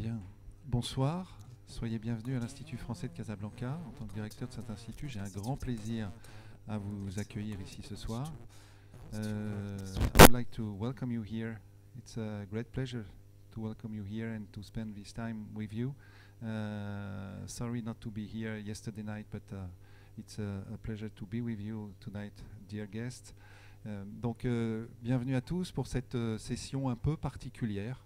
Bien, bonsoir, soyez bienvenus à l'Institut français de Casablanca. En tant que directeur de cet institut, j'ai un grand plaisir à vous accueillir ici ce soir. I would like to welcome you here. It's a great pleasure to welcome you here and to spend this time with you. Sorry not to be here yesterday night, but it's a pleasure to be with you tonight, dear guests. Bienvenue à tous pour cette session un peu particulière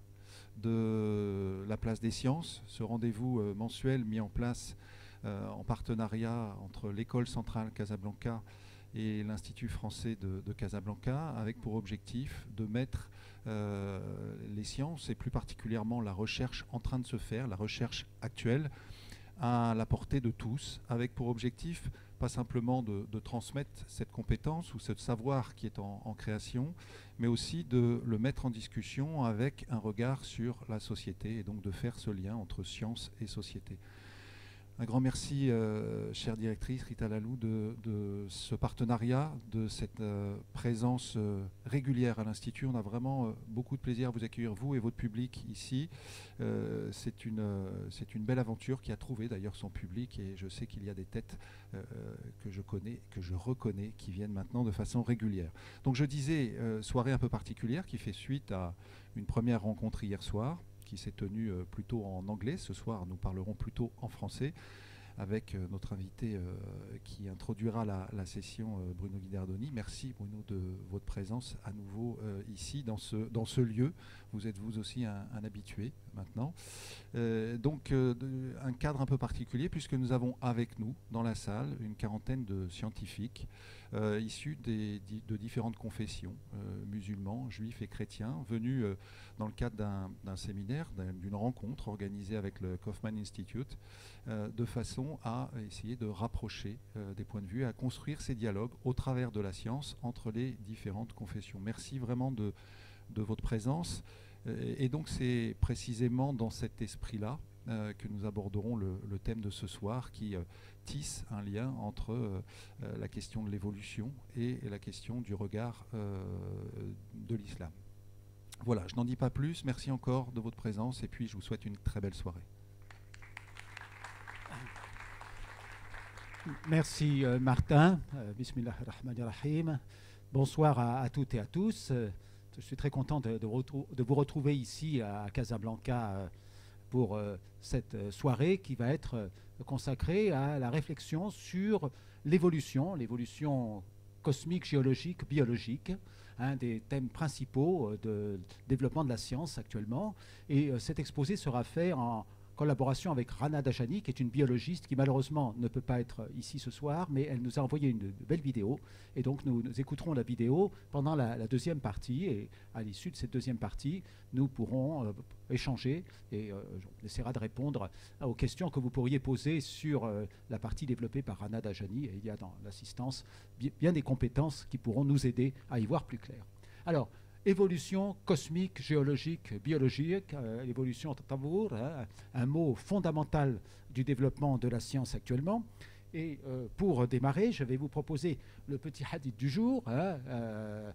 de la Place des Sciences, ce rendez-vous mensuel mis en place en partenariat entre l'École centrale Casablanca et l'Institut français de Casablanca, avec pour objectif de mettre les sciences, et plus particulièrement la recherche en train de se faire, la recherche actuelle, à la portée de tous, avec pour objectif pas simplement de transmettre cette compétence ou ce savoir qui est en création, mais aussi de le mettre en discussion avec un regard sur la société, et donc de faire ce lien entre science et société. Un grand merci, chère directrice Rita Lalou, de ce partenariat, de cette présence régulière à l'Institut. On a vraiment beaucoup de plaisir à vous accueillir, vous et votre public ici. C'est une belle aventure qui a trouvé d'ailleurs son public, et je sais qu'il y a des têtes que je connais, que je reconnais, qui viennent maintenant de façon régulière. Donc je disais, soirée un peu particulière qui fait suite à une première rencontre hier soir, qui s'est tenue plutôt en anglais. Ce soir, nous parlerons plutôt en français avec notre invité qui introduira la session, Bruno Guidardoni. Merci Bruno de votre présence à nouveau ici dans ce lieu. Vous êtes vous aussi un habitué maintenant. Un cadre un peu particulier, puisque nous avons avec nous dans la salle une quarantaine de scientifiques issus de différentes confessions, musulmans, juifs et chrétiens, venus dans le cadre d'un séminaire, d'une rencontre organisée avec le Kaufman Institute, de façon à essayer de rapprocher des points de vue, à construire ces dialogues au travers de la science entre les différentes confessions. Merci vraiment de votre présence. Et donc c'est précisément dans cet esprit-là que nous aborderons le thème de ce soir, qui tisse un lien entre la question de l'évolution et la question du regard de l'islam. Voilà, je n'en dis pas plus. Merci encore de votre présence, et puis je vous souhaite une très belle soirée. Merci Martin. Bismillahirrahmanirrahim. Bonsoir à toutes et à tous. Je suis très content de vous retrouver ici à Casablanca pour cette soirée qui va être consacrée à la réflexion sur l'évolution cosmique, géologique, biologique, un des thèmes principaux de développement de la science actuellement. Et cet exposé sera fait en collaboration avec Rana Dajani, qui est une biologiste qui malheureusement ne peut pas être ici ce soir, mais elle nous a envoyé une belle vidéo, et donc nous écouterons la vidéo pendant la deuxième partie, et à l'issue de cette deuxième partie, nous pourrons échanger, et on essaiera de répondre aux questions que vous pourriez poser sur la partie développée par Rana Dajani, et il y a dans l'assistance bien des compétences qui pourront nous aider à y voir plus clair. Alors, évolution cosmique, géologique, biologique, l'évolution tatabour, un mot fondamental du développement de la science actuellement. Et pour démarrer, je vais vous proposer le petit hadith du jour. Qala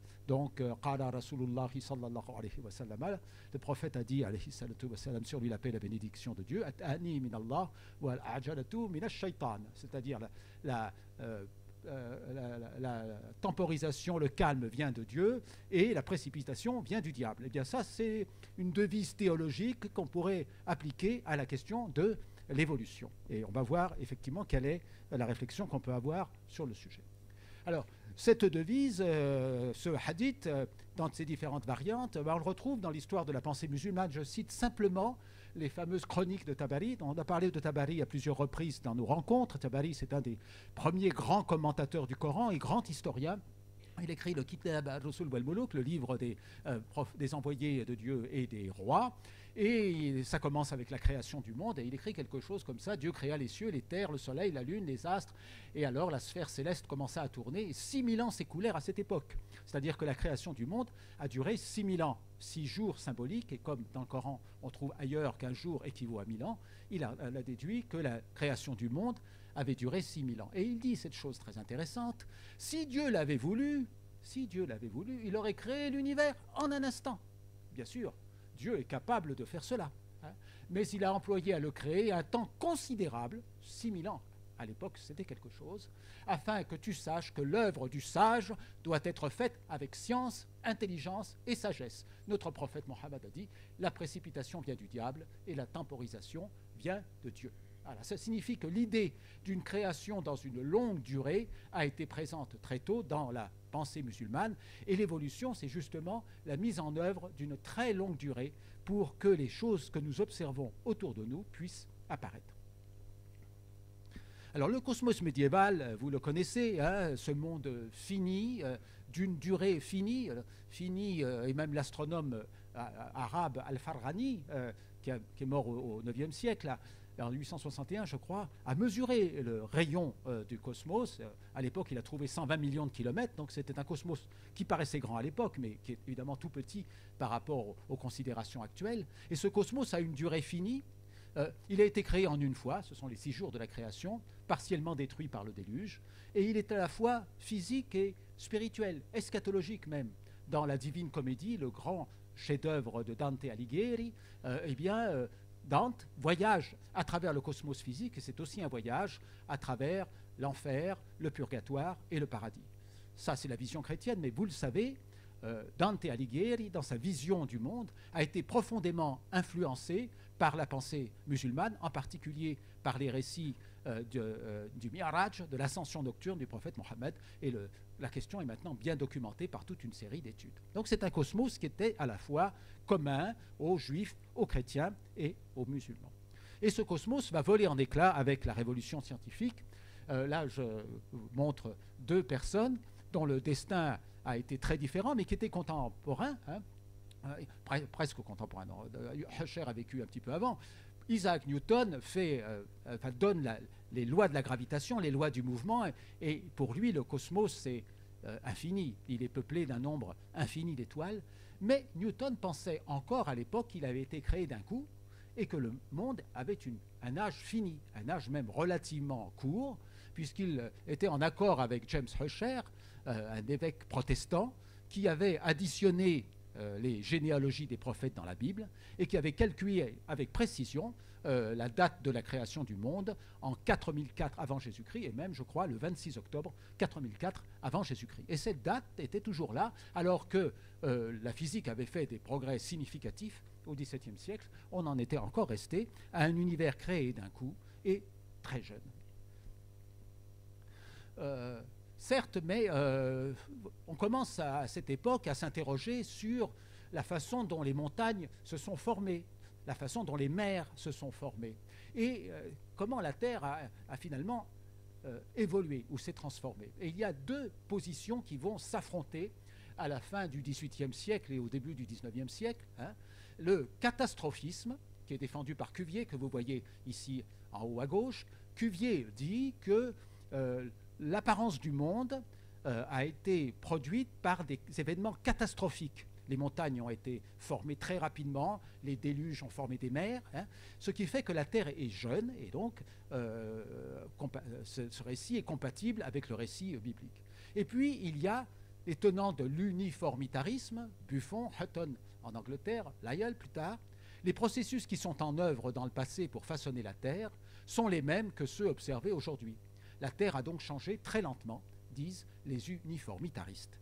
Rasulullah sallallahu alayhi wa sallam, le prophète a dit, alayhi salatu wa sallam, sur lui la paix et la bénédiction de Dieu, At'ani min Allah wa al-ajalatu min ash-shaytan, c'est-à-dire la temporisation, le calme vient de Dieu et la précipitation vient du diable. Eh bien ça, c'est une devise théologique qu'on pourrait appliquer à la question de l'évolution. Et on va voir effectivement quelle est la réflexion qu'on peut avoir sur le sujet. Alors, cette devise, ce hadith, dans ses différentes variantes, on le retrouve dans l'histoire de la pensée musulmane. Je cite simplement les fameuses chroniques de Tabari. On a parlé de Tabari à plusieurs reprises dans nos rencontres. Tabari, c'est un des premiers grands commentateurs du Coran et grand historien. Il écrit le Kitab al-Rusul wal-Muluk, le livre des envoyés de Dieu et des rois. Et ça commence avec la création du monde, et il écrit quelque chose comme ça: Dieu créa les cieux, les terres, le soleil, la lune, les astres, et alors la sphère céleste commença à tourner, et 6000 ans s'écoulèrent à cette époque. C'est-à-dire que la création du monde a duré 6000 ans, 6 jours symboliques, et comme dans le Coran, on trouve ailleurs qu'un jour équivaut à 1000 ans, il a déduit que la création du monde avait duré 6000 ans. Et il dit cette chose très intéressante: si Dieu l'avait voulu, il aurait créé l'univers en un instant. Bien sûr, Dieu est capable de faire cela. hein, mais il a employé à le créer un temps considérable, 6000 ans. À l'époque, c'était quelque chose, afin que tu saches que l'œuvre du sage doit être faite avec science, intelligence et sagesse. Notre prophète Mohammed a dit, la précipitation vient du diable et la temporisation vient de Dieu. Voilà, ça signifie que l'idée d'une création dans une longue durée a été présente très tôt dans la pensée musulmane, et l'évolution, c'est justement la mise en œuvre d'une très longue durée pour que les choses que nous observons autour de nous puissent apparaître. Alors le cosmos médiéval, vous le connaissez, hein, ce monde fini, d'une durée finie, et même l'astronome arabe Al-Farghani, qui est mort au IXe siècle, en 1861 je crois, a mesuré le rayon du cosmos. À l'époque il a trouvé 120 millions de kilomètres, donc c'était un cosmos qui paraissait grand à l'époque, mais qui est évidemment tout petit par rapport aux considérations actuelles. Et ce cosmos a une durée finie. Il a été créé en une fois, ce sont les 6 jours de la création, partiellement détruit par le déluge, et il est à la fois physique et spirituel, eschatologique même. Dans la Divine Comédie, le grand chef-d'œuvre de Dante Alighieri, Dante voyage à travers le cosmos physique, et c'est aussi un voyage à travers l'enfer, le purgatoire et le paradis. Ça, c'est la vision chrétienne, mais vous le savez, Dante Alighieri, dans sa vision du monde, a été profondément influencé par la pensée musulmane, en particulier par les récits du Mi'raj, de l'ascension nocturne du prophète Mohammed, et la question est maintenant bien documentée par toute une série d'études. Donc c'est un cosmos qui était à la fois commun aux juifs, aux chrétiens et aux musulmans. Et ce cosmos va voler en éclats avec la révolution scientifique. Là, je vous montre 2 personnes dont le destin a été très différent, mais qui étaient contemporains, hein, presque contemporain. Husserl a vécu un petit peu avant. Isaac Newton donne les lois de la gravitation, les lois du mouvement, et pour lui, le cosmos, c'est infini. Il est peuplé d'un nombre infini d'étoiles. Mais Newton pensait encore à l'époque qu'il avait été créé d'un coup et que le monde avait un âge fini, un âge même relativement court, puisqu'il était en accord avec James Husserl, un évêque protestant, qui avait additionné les généalogies des prophètes dans la Bible et qui avait calculé avec précision la date de la création du monde en 4004 avant Jésus-Christ, et même, je crois, le 26 octobre 4004 avant Jésus-Christ. Et cette date était toujours là, alors que la physique avait fait des progrès significatifs au XVIIe siècle. On en était encore resté à un univers créé d'un coup et très jeune. Certes, mais on commence à cette époque à s'interroger sur la façon dont les montagnes se sont formées, la façon dont les mers se sont formées, et comment la Terre a finalement évolué ou s'est transformée. Et il y a 2 positions qui vont s'affronter à la fin du XVIIIe siècle et au début du XIXe siècle. Hein. Le catastrophisme, qui est défendu par Cuvier, que vous voyez ici en haut à gauche. Cuvier dit que l'apparence du monde a été produite par des événements catastrophiques. Les montagnes ont été formées très rapidement, les déluges ont formé des mers, hein, ce qui fait que la Terre est jeune, et donc ce récit est compatible avec le récit biblique. Et puis, il y a les tenants de l'uniformitarisme, Buffon, Hutton en Angleterre, Lyell plus tard. Les processus qui sont en œuvre dans le passé pour façonner la Terre sont les mêmes que ceux observés aujourd'hui. La Terre a donc changé très lentement, disent les uniformitaristes.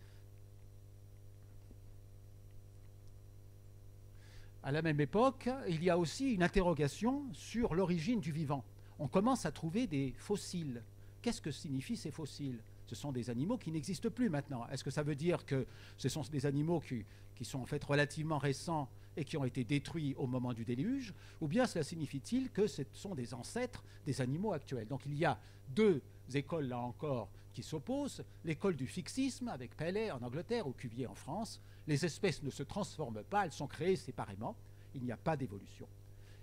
À la même époque, il y a aussi une interrogation sur l'origine du vivant. On commence à trouver des fossiles. Qu'est-ce que signifient ces fossiles ? Ce sont des animaux qui n'existent plus maintenant. Est-ce que ça veut dire que ce sont des animaux qui sont en fait relativement récents et qui ont été détruits au moment du déluge, ou bien cela signifie-t-il que ce sont des ancêtres des animaux actuels? Donc il y a 2 écoles là encore qui s'opposent. L'école du fixisme avec Paley en Angleterre ou Cuvier en France. Les espèces ne se transforment pas, elles sont créées séparément, il n'y a pas d'évolution.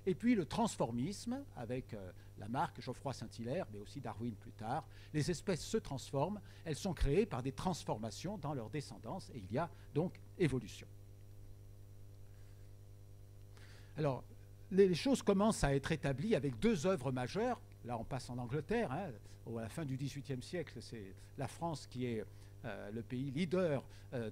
Et puis le transformisme, avec Lamarck, Geoffroy Saint-Hilaire, mais aussi Darwin plus tard. Les espèces se transforment, elles sont créées par des transformations dans leur descendance, et il y a donc évolution. Alors, les choses commencent à être établies avec 2 œuvres majeures. Là, on passe en Angleterre, hein, à la fin du XVIIIe siècle, c'est la France qui est le pays leader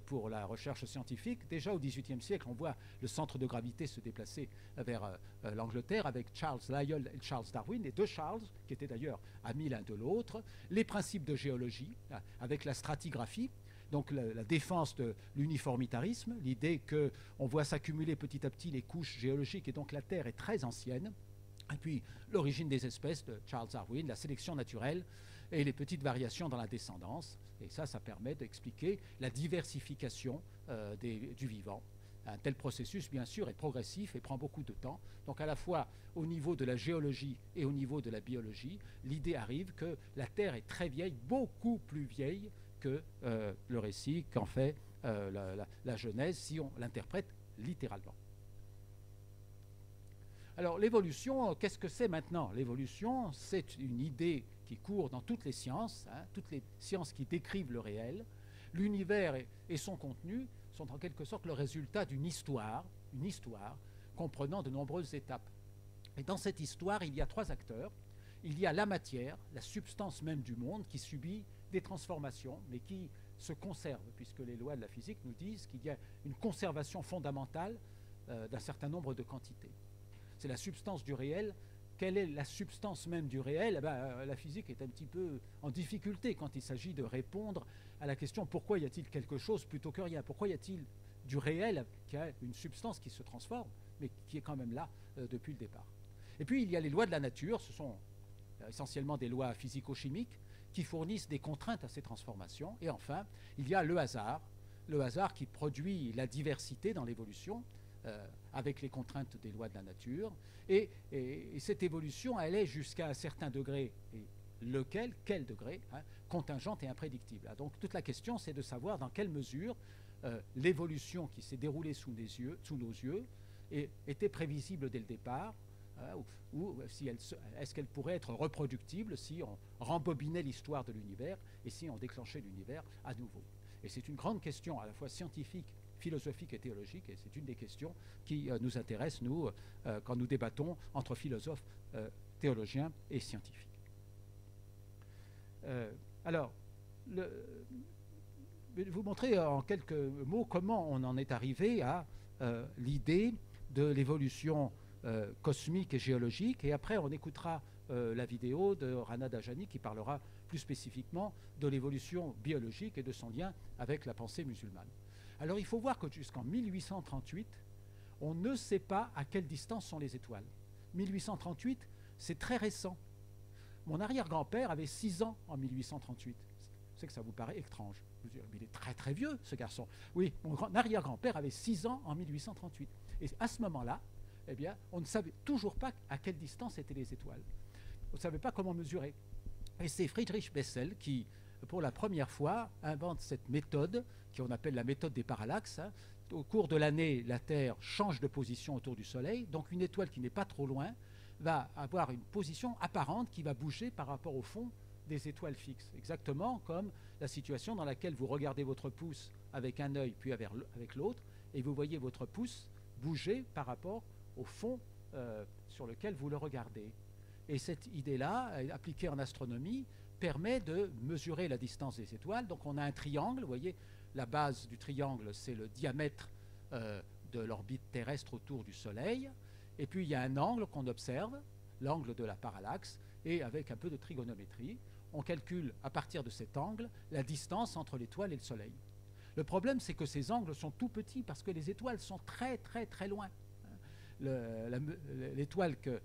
pour la recherche scientifique. Déjà au XVIIIe siècle, on voit le centre de gravité se déplacer vers l'Angleterre avec Charles Lyell et Charles Darwin, les deux Charles, qui étaient d'ailleurs amis l'un de l'autre. Les principes de géologie, avec la stratigraphie, donc la défense de l'uniformitarisme, l'idée qu'on voit s'accumuler petit à petit les couches géologiques et donc la Terre est très ancienne. Et puis l'origine des espèces de Charles Darwin, la sélection naturelle et les petites variations dans la descendance. Et ça permet d'expliquer la diversification du vivant. Un tel processus, bien sûr, est progressif et prend beaucoup de temps. Donc à la fois au niveau de la géologie et au niveau de la biologie, l'idée arrive que la Terre est très vieille, beaucoup plus vieille que le récit qu'en fait la Genèse, si on l'interprète littéralement. Alors l'évolution, qu'est-ce que c'est maintenant? L'évolution, c'est une idée qui court dans toutes les sciences qui décrivent le réel. L'univers et son contenu sont en quelque sorte le résultat d'une histoire comprenant de nombreuses étapes. Et dans cette histoire, il y a trois acteurs. Il y a la matière, la substance même du monde, qui subit des transformations, mais qui se conserve, puisque les lois de la physique nous disent qu'il y a une conservation fondamentale d'un certain nombre de quantités. C'est la substance du réel. Quelle est la substance même du réel? La physique est un petit peu en difficulté quand il s'agit de répondre à la question pourquoi y a-t-il quelque chose plutôt que rien? Pourquoi y a-t-il du réel qui a une substance qui se transforme, mais qui est quand même là depuis le départ? Et puis il y a les lois de la nature, ce sont essentiellement des lois physico-chimiques qui fournissent des contraintes à ces transformations. Et enfin, il y a le hasard qui produit la diversité dans l'évolution, avec les contraintes des lois de la nature. Et cette évolution, elle est jusqu'à un certain degré, et quel degré, contingente et imprédictible. Donc toute la question, c'est de savoir dans quelle mesure l'évolution qui s'est déroulée sous nos yeux était prévisible dès le départ, ou si est-ce qu'elle pourrait être reproductible si on rembobinait l'histoire de l'univers et si on déclenchait l'univers à nouveau. Et c'est une grande question à la fois scientifique, philosophique et théologique, et c'est une des questions qui nous intéresse, nous, quand nous débattons entre philosophes, théologiens et scientifiques. Alors, je vais vous montrer en quelques mots comment on en est arrivé à l'idée de l'évolution cosmique et géologique, et après on écoutera la vidéo de Rana Dajani qui parlera plus spécifiquement de l'évolution biologique et de son lien avec la pensée musulmane. Alors il faut voir que jusqu'en 1838, on ne sait pas à quelle distance sont les étoiles. 1838, c'est très récent. Mon arrière-grand-père avait 6 ans en 1838. Je sais que ça vous paraît étrange. Il est très très vieux, ce garçon. Oui, mon arrière-grand-père avait 6 ans en 1838. Et à ce moment-là, eh bien, on ne savait toujours pas à quelle distance étaient les étoiles. On ne savait pas comment mesurer. Et c'est Friedrich Bessel qui, pour la première fois, invente cette méthode qu'on appelle la méthode des parallaxes. Au cours de l'année, la Terre change de position autour du Soleil, donc une étoile qui n'est pas trop loin va avoir une position apparente qui va bouger par rapport au fond des étoiles fixes. Exactement comme la situation dans laquelle vous regardez votre pouce avec un œil puis avec l'autre, et vous voyez votre pouce bouger par rapport au fond sur lequel vous le regardez. Et cette idée-là, appliquée en astronomie, permet de mesurer la distance des étoiles. Donc on a un triangle, vous voyez, la base du triangle, c'est le diamètre de l'orbite terrestre autour du Soleil. Et puis il y a un angle qu'on observe, l'angle de la parallaxe, et avec un peu de trigonométrie, on calcule à partir de cet angle la distance entre l'étoile et le Soleil. Le problème, c'est que ces angles sont tout petits parce que les étoiles sont très très très loin. L'étoile que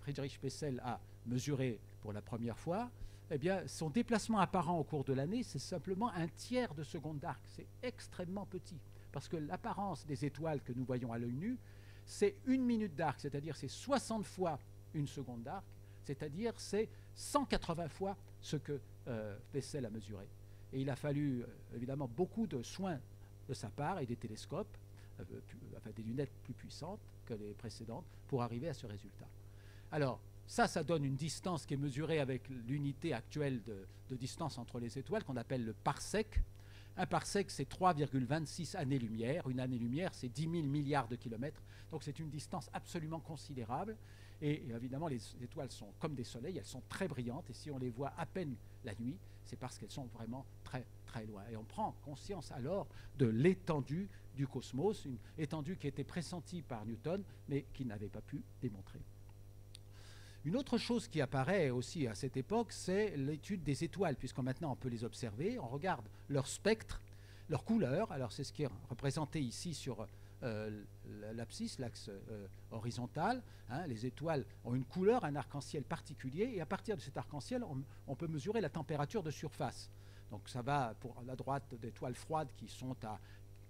Friedrich Bessel a mesurée pour la première fois, eh bien, son déplacement apparent au cours de l'année, c'est simplement un tiers de seconde d'arc. C'est extrêmement petit, parce que l'apparence des étoiles que nous voyons à l'œil nu, c'est 1 minute d'arc, c'est-à-dire c'est 60 fois une seconde d'arc, c'est-à-dire c'est 180 fois ce que Bessel a mesuré. Et il a fallu évidemment beaucoup de soins de sa part et des télescopes, des lunettes plus puissantes que les précédentes, pour arriver à ce résultat. Alors, ça donne une distance qui est mesurée avec l'unité actuelle de distance entre les étoiles, qu'on appelle le parsec. Un parsec, c'est 3,26 années-lumière. Une année-lumière, c'est 10 000 milliards de kilomètres. Donc c'est une distance absolument considérable. Et évidemment, les étoiles sont comme des soleils, elles sont très brillantes, et si on les voit à peine la nuit, c'est parce qu'elles sont vraiment très très loin. Et on prend conscience alors de l'étendue du cosmos, une étendue qui était pressentie par Newton, mais qu'il n'avait pas pu démontrer. Une autre chose qui apparaît aussi à cette époque, c'est l'étude des étoiles, puisque maintenant on peut les observer, on regarde leur spectre, leur couleur. Alors c'est ce qui est représenté ici sur l'abscisse, l'axe horizontal. Les étoiles ont une couleur, un arc-en-ciel particulier, et à partir de cet arc-en-ciel, on peut mesurer la température de surface. Donc ça va pour la droite d'étoiles froides qui sont à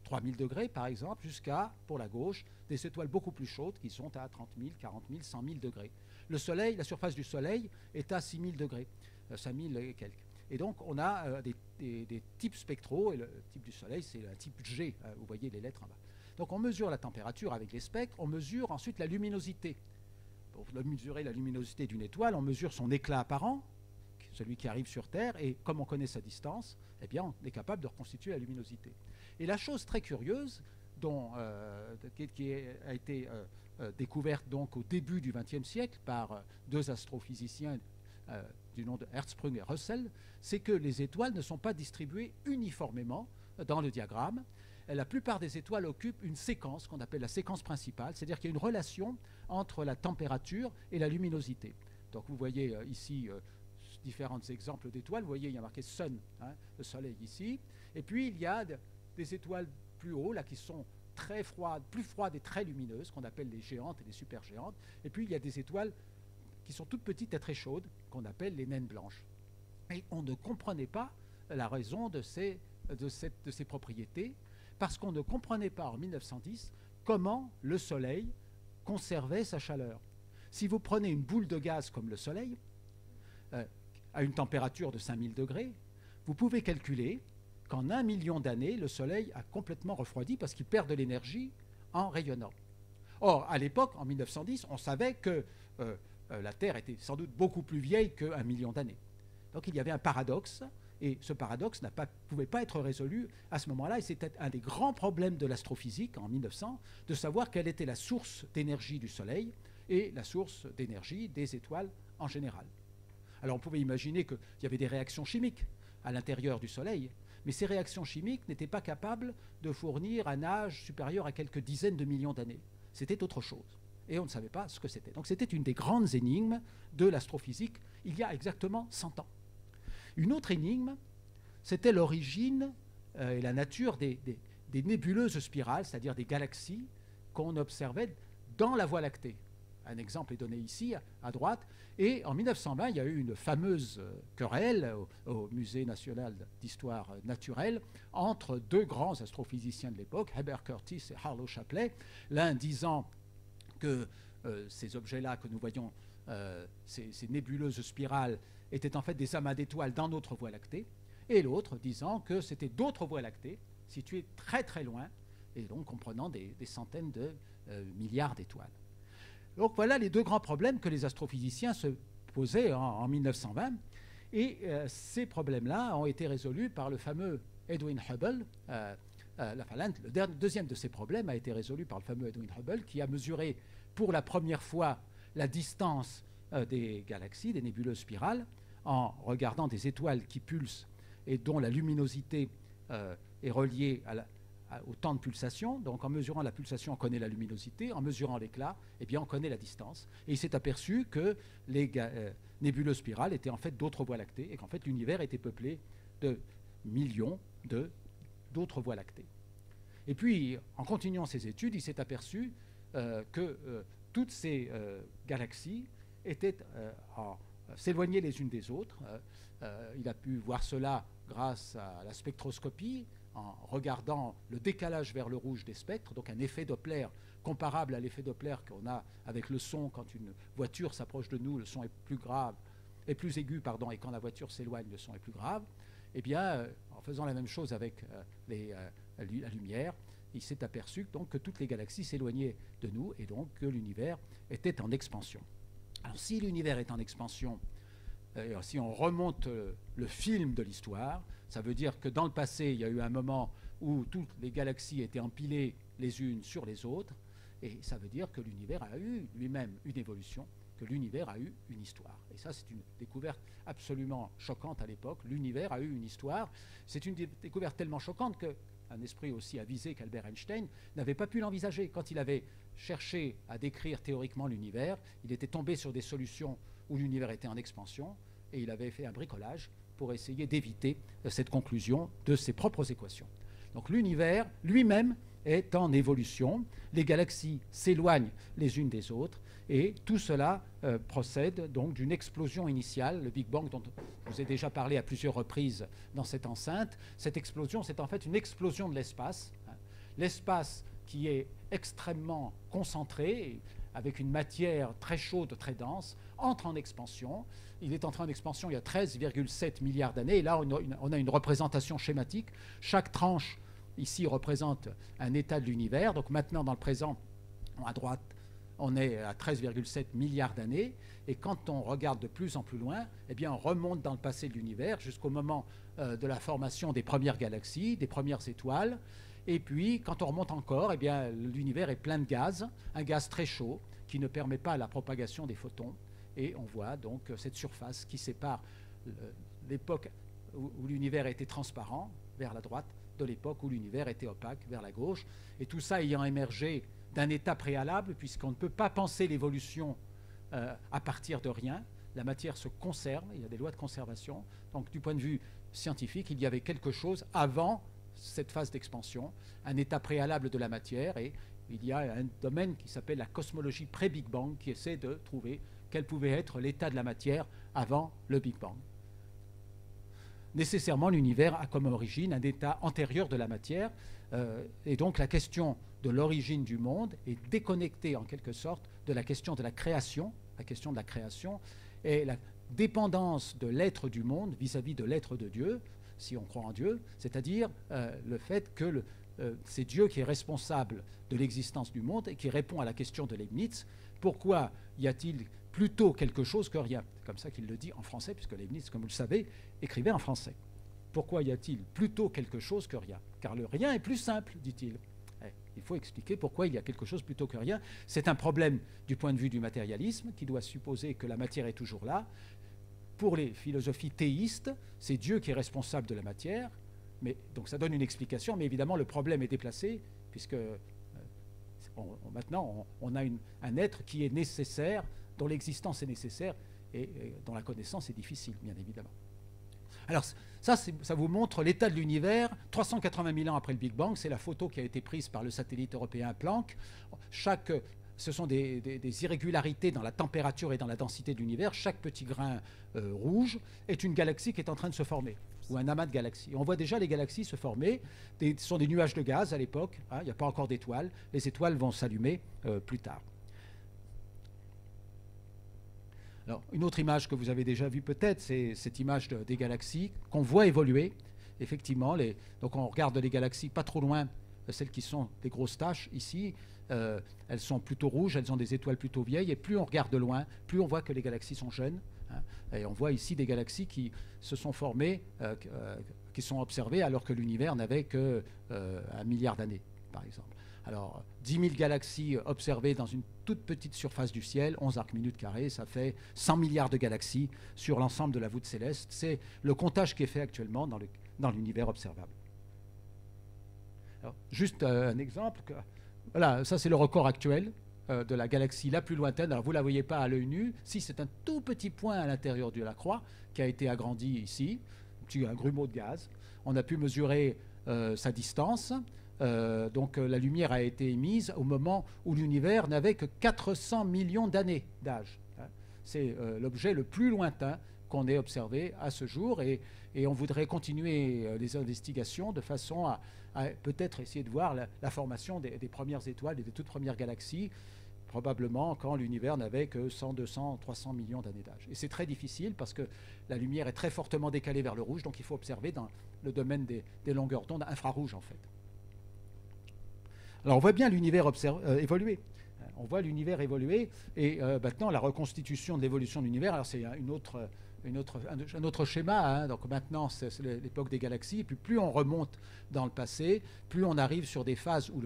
3000 degrés par exemple, jusqu'à, pour la gauche, des étoiles beaucoup plus chaudes qui sont à 30 000, 40 000, 100 000 degrés. Le Soleil, la surface du Soleil est à 6000 degrés, 5000 et quelques. Et donc on a des types spectraux, et le type du Soleil c'est un type G, vous voyez les lettres en bas. Donc on mesure la température avec les spectres, on mesure ensuite la luminosité. Pour mesurer la luminosité d'une étoile, on mesure son éclat apparent, celui qui arrive sur Terre, et comme on connaît sa distance, eh bien on est capable de reconstituer la luminosité. Et la chose très curieuse, qui a été découverte donc au début du XXe siècle par deux astrophysiciens du nom de Hertzsprung et Russell, c'est que les étoiles ne sont pas distribuées uniformément dans le diagramme. La plupart des étoiles occupent une séquence qu'on appelle la séquence principale, c'est-à-dire qu'il y a une relation entre la température et la luminosité. Donc vous voyez ici différents exemples d'étoiles. Vous voyez, il y a marqué Sun, le Soleil ici. Et puis il y a des étoiles plus haut, là, qui sont très froides, plus froides et très lumineuses, qu'on appelle les géantes et les supergéantes. Et puis il y a des étoiles qui sont toutes petites et très chaudes, qu'on appelle les naines blanches. Et on ne comprenait pas la raison de ces propriétés, parce qu'on ne comprenait pas en 1910 comment le Soleil conservait sa chaleur. Si vous prenez une boule de gaz comme le Soleil, à une température de 5000 degrés, vous pouvez calculer qu'en 1 million d'années, le Soleil a complètement refroidi parce qu'il perd de l'énergie en rayonnant. Or, à l'époque, en 1910, on savait que la Terre était sans doute beaucoup plus vieille qu'1 million d'années. Donc il y avait un paradoxe, et ce paradoxe ne pouvait pas être résolu à ce moment-là, et c'était un des grands problèmes de l'astrophysique en 1900, de savoir quelle était la source d'énergie du Soleil et la source d'énergie des étoiles en général. Alors on pouvait imaginer qu'il y avait des réactions chimiques à l'intérieur du Soleil, mais ces réactions chimiques n'étaient pas capables de fournir un âge supérieur à quelques dizaines de millions d'années. C'était autre chose, et on ne savait pas ce que c'était. Donc c'était une des grandes énigmes de l'astrophysique il y a exactement 100 ans. Une autre énigme, c'était l'origine et la nature des nébuleuses spirales, c'est-à-dire des galaxies qu'on observait dans la Voie lactée. Un exemple est donné ici, à droite. Et en 1920, il y a eu une fameuse querelle au Musée national d'histoire naturelle entre deux grands astrophysiciens de l'époque, Heber Curtis et Harlow Shapley, l'un disant que ces objets-là que nous voyons, ces nébuleuses spirales, étaient en fait des amas d'étoiles dans notre Voie lactée, et l'autre disant que c'était d'autres Voies lactées situées très très loin, et donc comprenant des centaines de milliards d'étoiles. Donc voilà les deux grands problèmes que les astrophysiciens se posaient en 1920, et ces problèmes-là ont été résolus par le fameux Edwin Hubble. Le deuxième de ces problèmes a été résolu par le fameux Edwin Hubble, qui a mesuré pour la première fois la distance des galaxies, des nébuleuses spirales, en regardant des étoiles qui pulsent et dont la luminosité est reliée au temps de pulsation. Donc en mesurant la pulsation, on connaît la luminosité. En mesurant l'éclat, eh bien, on connaît la distance. Et il s'est aperçu que les nébuleuses spirales étaient en fait d'autres Voies lactées, et qu'en fait l'univers était peuplé de millions d'autres Voies lactées. Et puis, en continuant ses études, il s'est aperçu que toutes ces galaxies s'éloignaient les unes des autres. Il a pu voir cela grâce à la spectroscopie, en regardant le décalage vers le rouge des spectres, donc un effet Doppler comparable à l'effet Doppler qu'on a avec le son. Quand une voiture s'approche de nous, le son est plus grave, est plus aigu, pardon, et quand la voiture s'éloigne, le son est plus grave. Eh bien, en faisant la même chose avec la lumière, il s'est aperçu donc que toutes les galaxies s'éloignaient de nous, et donc que l'univers était en expansion. Alors si l'univers est en expansion, si on remonte le film de l'histoire, ça veut dire que dans le passé, il y a eu un moment où toutes les galaxies étaient empilées les unes sur les autres, et ça veut dire que l'univers a eu lui-même une évolution, que l'univers a eu une histoire. Et ça, c'est une découverte absolument choquante à l'époque. L'univers a eu une histoire. C'est une découverte tellement choquante qu'un esprit aussi avisé qu'Albert Einstein n'avait pas pu l'envisager. Quand il avait cherché à décrire théoriquement l'univers, il était tombé sur des solutions où l'univers était en expansion, et il avait fait un bricolage pour essayer d'éviter cette conclusion de ses propres équations. Donc l'univers lui-même est en évolution, les galaxies s'éloignent les unes des autres, et tout cela procède donc d'une explosion initiale, le Big Bang dont je vous ai déjà parlé à plusieurs reprises dans cette enceinte. Cette explosion, c'est en fait une explosion de l'espace. L'espace qui est extrêmement concentré, avec une matière très chaude, très dense, entre en expansion. Il est entré en expansion il y a 13,7 milliards d'années. Et là, on a une représentation schématique. Chaque tranche, ici, représente un état de l'univers. Donc maintenant, dans le présent, à droite, on est à 13,7 milliards d'années. Et quand on regarde de plus en plus loin, eh bien, on remonte dans le passé de l'univers jusqu'au moment de la formation des premières galaxies, des premières étoiles. Et puis, quand on remonte encore, eh bien, l'univers est plein de gaz, un gaz très chaud qui ne permet pas la propagation des photons. Et on voit donc cette surface qui sépare l'époque où l'univers était transparent vers la droite de l'époque où l'univers était opaque vers la gauche. Et tout ça ayant émergé d'un état préalable, puisqu'on ne peut pas penser l'évolution à partir de rien. La matière se conserve, il y a des lois de conservation. Donc, du point de vue scientifique, il y avait quelque chose avant cette phase d'expansion, un état préalable de la matière, et il y a un domaine qui s'appelle la cosmologie pré-Big Bang qui essaie de trouver quel pouvait être l'état de la matière avant le Big Bang. Nécessairement, l'univers a comme origine un état antérieur de la matière, et donc la question de l'origine du monde est déconnectée en quelque sorte de la question de la création. La question de la création est la dépendance de l'être du monde vis-à-vis de l'être de Dieu, si on croit en Dieu, c'est-à-dire le fait que c'est Dieu qui est responsable de l'existence du monde et qui répond à la question de Leibniz. Pourquoi y a-t-il plutôt quelque chose que rien? C'est comme ça qu'il le dit en français, puisque Leibniz, comme vous le savez, écrivait en français. Pourquoi y a-t-il plutôt quelque chose que rien? Car le rien est plus simple, dit-il. Il faut expliquer pourquoi il y a quelque chose plutôt que rien. C'est un problème du point de vue du matérialisme, qui doit supposer que la matière est toujours là. Pour les philosophies théistes, c'est Dieu qui est responsable de la matière. Donc ça donne une explication, mais évidemment le problème est déplacé, puisque maintenant on a un être qui est nécessaire, dont l'existence est nécessaire, et dont la connaissance est difficile, bien évidemment. Alors ça vous montre l'état de l'univers 380 000 ans après le Big Bang. C'est la photo qui a été prise par le satellite européen Planck. Ce sont des irrégularités dans la température et dans la densité de l'univers. Chaque petit grain rouge est une galaxie qui est en train de se former, ou un amas de galaxies. On voit déjà les galaxies se former. Ce sont des nuages de gaz à l'époque. Il n'y a pas encore d'étoiles. Les étoiles vont s'allumer plus tard. Alors, une autre image que vous avez déjà vue peut-être, c'est cette image des galaxies qu'on voit évoluer. Effectivement, donc on regarde les galaxies pas trop loin, celles qui sont des grosses taches ici. Elles sont plutôt rouges, elles ont des étoiles plutôt vieilles, et plus on regarde de loin, plus on voit que les galaxies sont jeunes. Et on voit ici des galaxies qui se sont formées, qui sont observées alors que l'univers n'avait que 1 milliard d'années, par exemple. Alors, 10 000 galaxies observées dans une toute petite surface du ciel, 11 arcs-minutes carrés, ça fait 100 milliards de galaxies sur l'ensemble de la voûte céleste. C'est le comptage qui est fait actuellement dans l'univers observable. Alors, juste un exemple. Voilà, ça c'est le record actuel de la galaxie la plus lointaine. Alors, vous ne la voyez pas à l'œil nu. Si, c'est un tout petit point à l'intérieur de la croix qui a été agrandi ici, un grumeau de gaz. On a pu mesurer sa distance. Donc la lumière a été émise au moment où l'univers n'avait que 400 millions d'années d'âge. C'est l'objet le plus lointain qu'on ait observé à ce jour, et on voudrait continuer les investigations de façon à peut-être essayer de voir la formation des premières étoiles et des toutes premières galaxies, probablement quand l'univers n'avait que 100, 200, 300 millions d'années d'âge. Et c'est très difficile parce que la lumière est très fortement décalée vers le rouge, donc il faut observer dans le domaine des longueurs d'onde infrarouges en fait. Alors on voit bien l'univers évoluer. On voit l'univers évoluer, et maintenant la reconstitution de l'évolution de l'univers, alors c'est une autre un autre schéma. Donc maintenant, c'est l'époque des galaxies. Et puis plus on remonte dans le passé, plus on arrive sur des phases où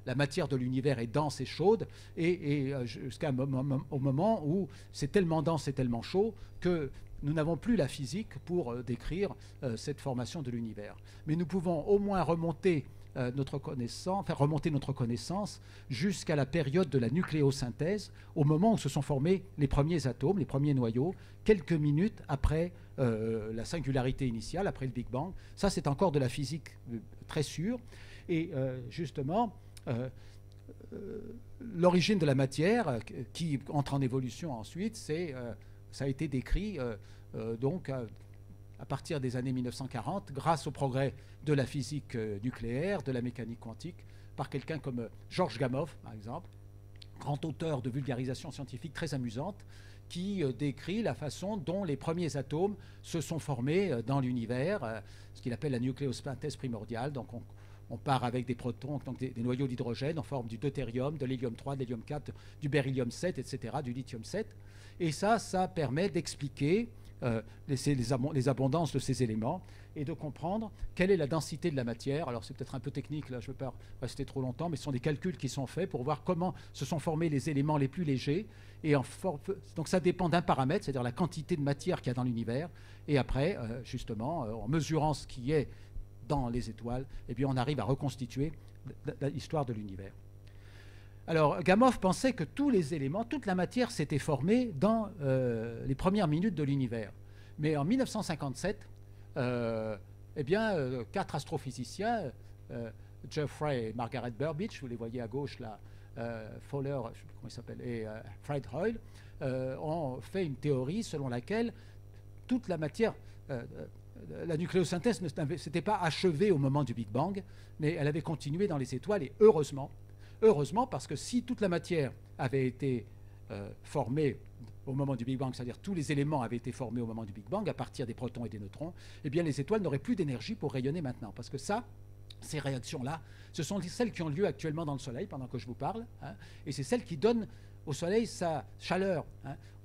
la matière de l'univers est dense et chaude, et jusqu'au moment où c'est tellement dense et tellement chaud que nous n'avons plus la physique pour décrire cette formation de l'univers. Mais nous pouvons au moins remonter notre connaissance jusqu'à la période de la nucléosynthèse, au moment où se sont formés les premiers atomes, les premiers noyaux, quelques minutes après la singularité initiale, après le Big Bang. Ça, c'est encore de la physique très sûre. Et justement, l'origine de la matière, qui entre en évolution ensuite, ça a été décrit donc à partir des années 1940, grâce au progrès de la physique nucléaire, de la mécanique quantique, par quelqu'un comme Georges Gamow, par exemple, grand auteur de vulgarisation scientifique très amusante, qui décrit la façon dont les premiers atomes se sont formés dans l'univers, ce qu'il appelle la nucléosynthèse primordiale. Donc on part avec des protons, donc des noyaux d'hydrogène en forme du deutérium, de l'hélium-3, de l'hélium-4, du beryllium-7, etc., du lithium-7. Et ça permet d'expliquer les abondances de ces éléments et de comprendre quelle est la densité de la matière. Alors c'est peut-être un peu technique, là je ne veux pas rester trop longtemps, mais ce sont des calculs qui sont faits pour voir comment se sont formés les éléments les plus légers. Et donc ça dépend d'un paramètre, c'est-à-dire la quantité de matière qu'il y a dans l'univers. Et après, justement, en mesurant ce qui est dans les étoiles, eh bien, on arrive à reconstituer l'histoire de l'univers. Alors, Gamow pensait que tous les éléments, toute la matière s'était formée dans les premières minutes de l'univers. Mais en 1957, eh bien, 4 astrophysiciens, Geoffrey et Margaret Burbidge, vous les voyez à gauche là, Fowler, je ne sais plus comment il s'appelle, et Fred Hoyle, ont fait une théorie selon laquelle toute la matière, la nucléosynthèse ne s'était pas achevée au moment du Big Bang, mais elle avait continué dans les étoiles, et heureusement, parce que si toute la matière avait été formée au moment du Big Bang, c'est-à-dire tous les éléments avaient été formés au moment du Big Bang, à partir des protons et des neutrons, eh bien les étoiles n'auraient plus d'énergie pour rayonner maintenant, parce que ces réactions-là, ce sont celles qui ont lieu actuellement dans le Soleil, pendant que je vous parle, et c'est celles qui donnent au Soleil sa chaleur.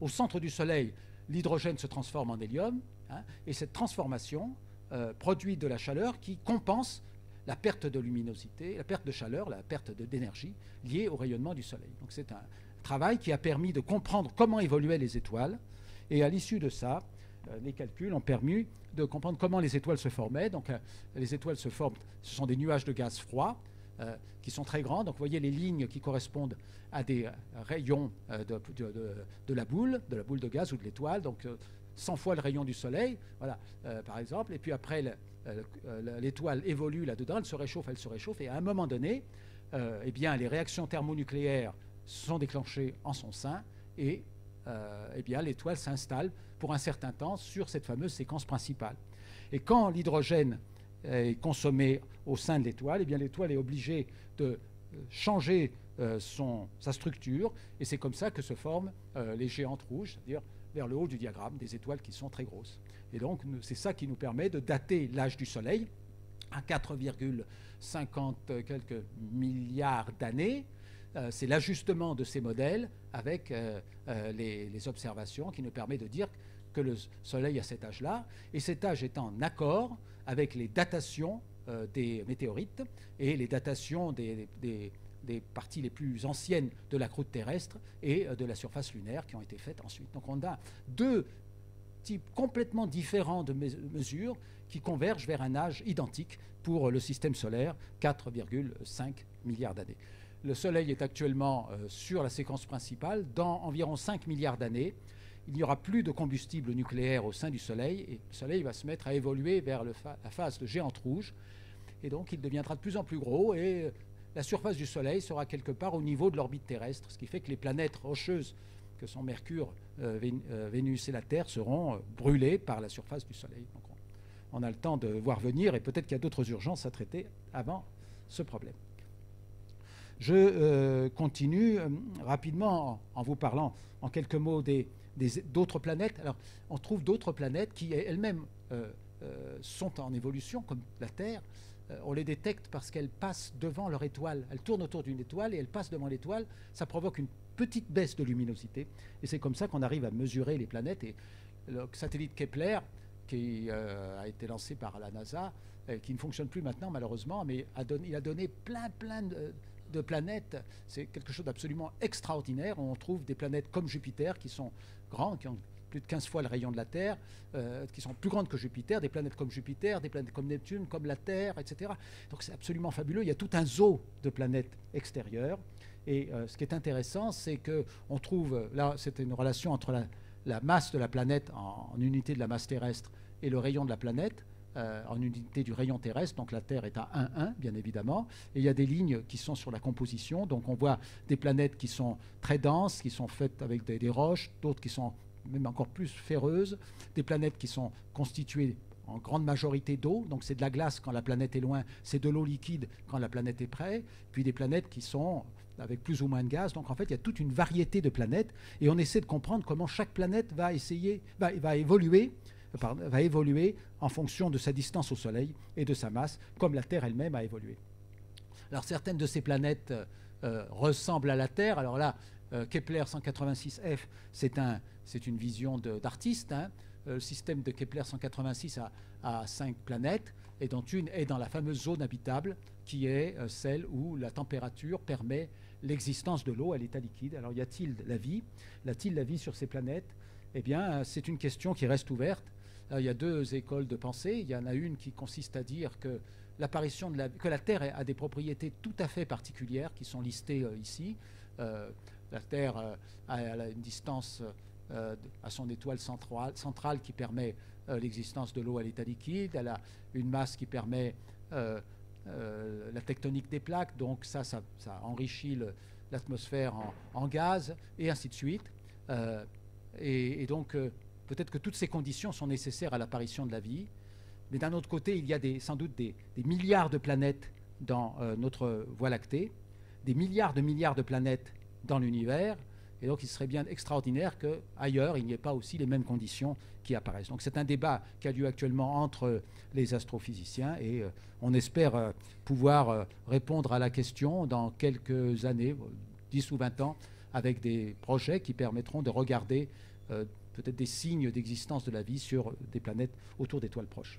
Au centre du Soleil, l'hydrogène se transforme en hélium, et cette transformation produit de la chaleur qui compense la perte de luminosité, la perte de chaleur, la perte d'énergie liée au rayonnement du Soleil. Donc c'est un travail qui a permis de comprendre comment évoluaient les étoiles, et à l'issue de ça, les calculs ont permis de comprendre comment les étoiles se formaient. Donc les étoiles se forment, ce sont des nuages de gaz froid qui sont très grands. Donc vous voyez les lignes qui correspondent à des rayons de la boule de gaz ou de l'étoile, donc 100 fois le rayon du Soleil, voilà, par exemple. Et puis après, l'étoile évolue là-dedans, elle se réchauffe, et à un moment donné, eh bien, les réactions thermonucléaires sont déclenchées en son sein, et eh bien, l'étoile s'installe pour un certain temps sur cette fameuse séquence principale. Et quand l'hydrogène est consommé au sein de l'étoile, eh bien, l'étoile est obligée de changer sa structure, et c'est comme ça que se forment les géantes rouges, c'est-à-dire vers le haut du diagramme, des étoiles qui sont très grosses. Et donc, c'est ça qui nous permet de dater l'âge du Soleil à 4,50 quelques milliards d'années. C'est l'ajustement de ces modèles avec les observations qui nous permet de dire que le Soleil a cet âge-là, et cet âge est en accord avec les datations des météorites et les datations des parties les plus anciennes de la croûte terrestre et de la surface lunaire qui ont été faites ensuite. Donc on a deux types complètement différents de mesures qui convergent vers un âge identique pour le système solaire, 4,5 milliards d'années. Le Soleil est actuellement sur la séquence principale. Dans environ 5 milliards d'années, il n'y aura plus de combustible nucléaire au sein du Soleil, et le Soleil va se mettre à évoluer vers la phase de géante rouge, et donc il deviendra de plus en plus gros, et la surface du Soleil sera quelque part au niveau de l'orbite terrestre, ce qui fait que les planètes rocheuses, que sont Mercure, Vénus et la Terre, seront brûlées par la surface du Soleil. Donc on a le temps de voir venir, et peut-être qu'il y a d'autres urgences à traiter avant ce problème. Je continue rapidement en vous parlant en quelques mots d'autres planètes. Alors, on trouve d'autres planètes qui elles-mêmes sont en évolution, comme la Terre. On les détecte parce qu'elles passent devant leur étoile. Elles tournent autour d'une étoile et elles passent devant l'étoile. Ça provoque une petite baisse de luminosité. Et c'est comme ça qu'on arrive à mesurer les planètes. Et le satellite Kepler, qui a été lancé par la NASA, qui ne fonctionne plus maintenant malheureusement, mais il a donné plein de planètes. C'est quelque chose d'absolument extraordinaire. On trouve des planètes comme Jupiter qui sont grandes, qui ont plus de 15 fois le rayon de la Terre, qui sont plus grandes que Jupiter, des planètes comme Jupiter, des planètes comme Neptune, comme la Terre, etc. Donc c'est absolument fabuleux. Il y a tout un zoo de planètes extérieures. Et ce qui est intéressant, c'est qu'on trouve, là c'était une relation entre la masse de la planète en unité de la masse terrestre et le rayon de la planète, en unité du rayon terrestre, donc la Terre est à 1,1 bien évidemment, et il y a des lignes qui sont sur la composition, donc on voit des planètes qui sont très denses, qui sont faites avec des roches, d'autres qui sont même encore plus ferreuses, des planètes qui sont constituées en grande majorité d'eau, donc c'est de la glace quand la planète est loin, c'est de l'eau liquide quand la planète est près, puis des planètes qui sont avec plus ou moins de gaz, donc en fait il y a toute une variété de planètes, et on essaie de comprendre comment chaque planète va évoluer en fonction de sa distance au Soleil et de sa masse, comme la Terre elle-même a évolué. Alors certaines de ces planètes ressemblent à la Terre. Alors là, Kepler 186f, c'est une vision d'artiste. Le système de Kepler 186 a 5 planètes, et dont une est dans la fameuse zone habitable, qui est celle où la température permet l'existence de l'eau à l'état liquide. Alors y a-t-il la vie? Y-a-t-il la vie sur ces planètes? Eh bien, c'est une question qui reste ouverte. Il y a deux écoles de pensée. Il y en a une qui consiste à dire que que la Terre a des propriétés tout à fait particulières qui sont listées ici. La Terre a une distance à son étoile centrale qui permet l'existence de l'eau à l'état liquide. Elle a une masse qui permet la tectonique des plaques, donc ça enrichit l'atmosphère en gaz, et ainsi de suite. Et donc, peut-être que toutes ces conditions sont nécessaires à l'apparition de la vie. Mais d'un autre côté, il y a sans doute des milliards de planètes dans notre Voie lactée, des milliards de planètes dans l'univers. Et donc, il serait bien extraordinaire qu'ailleurs, il n'y ait pas aussi les mêmes conditions qui apparaissent. Donc, c'est un débat qui a lieu actuellement entre les astrophysiciens, et on espère pouvoir répondre à la question dans quelques années, 10 ou 20 ans, avec des projets qui permettront de regarder peut-être des signes d'existence de la vie sur des planètes autour d'étoiles proches.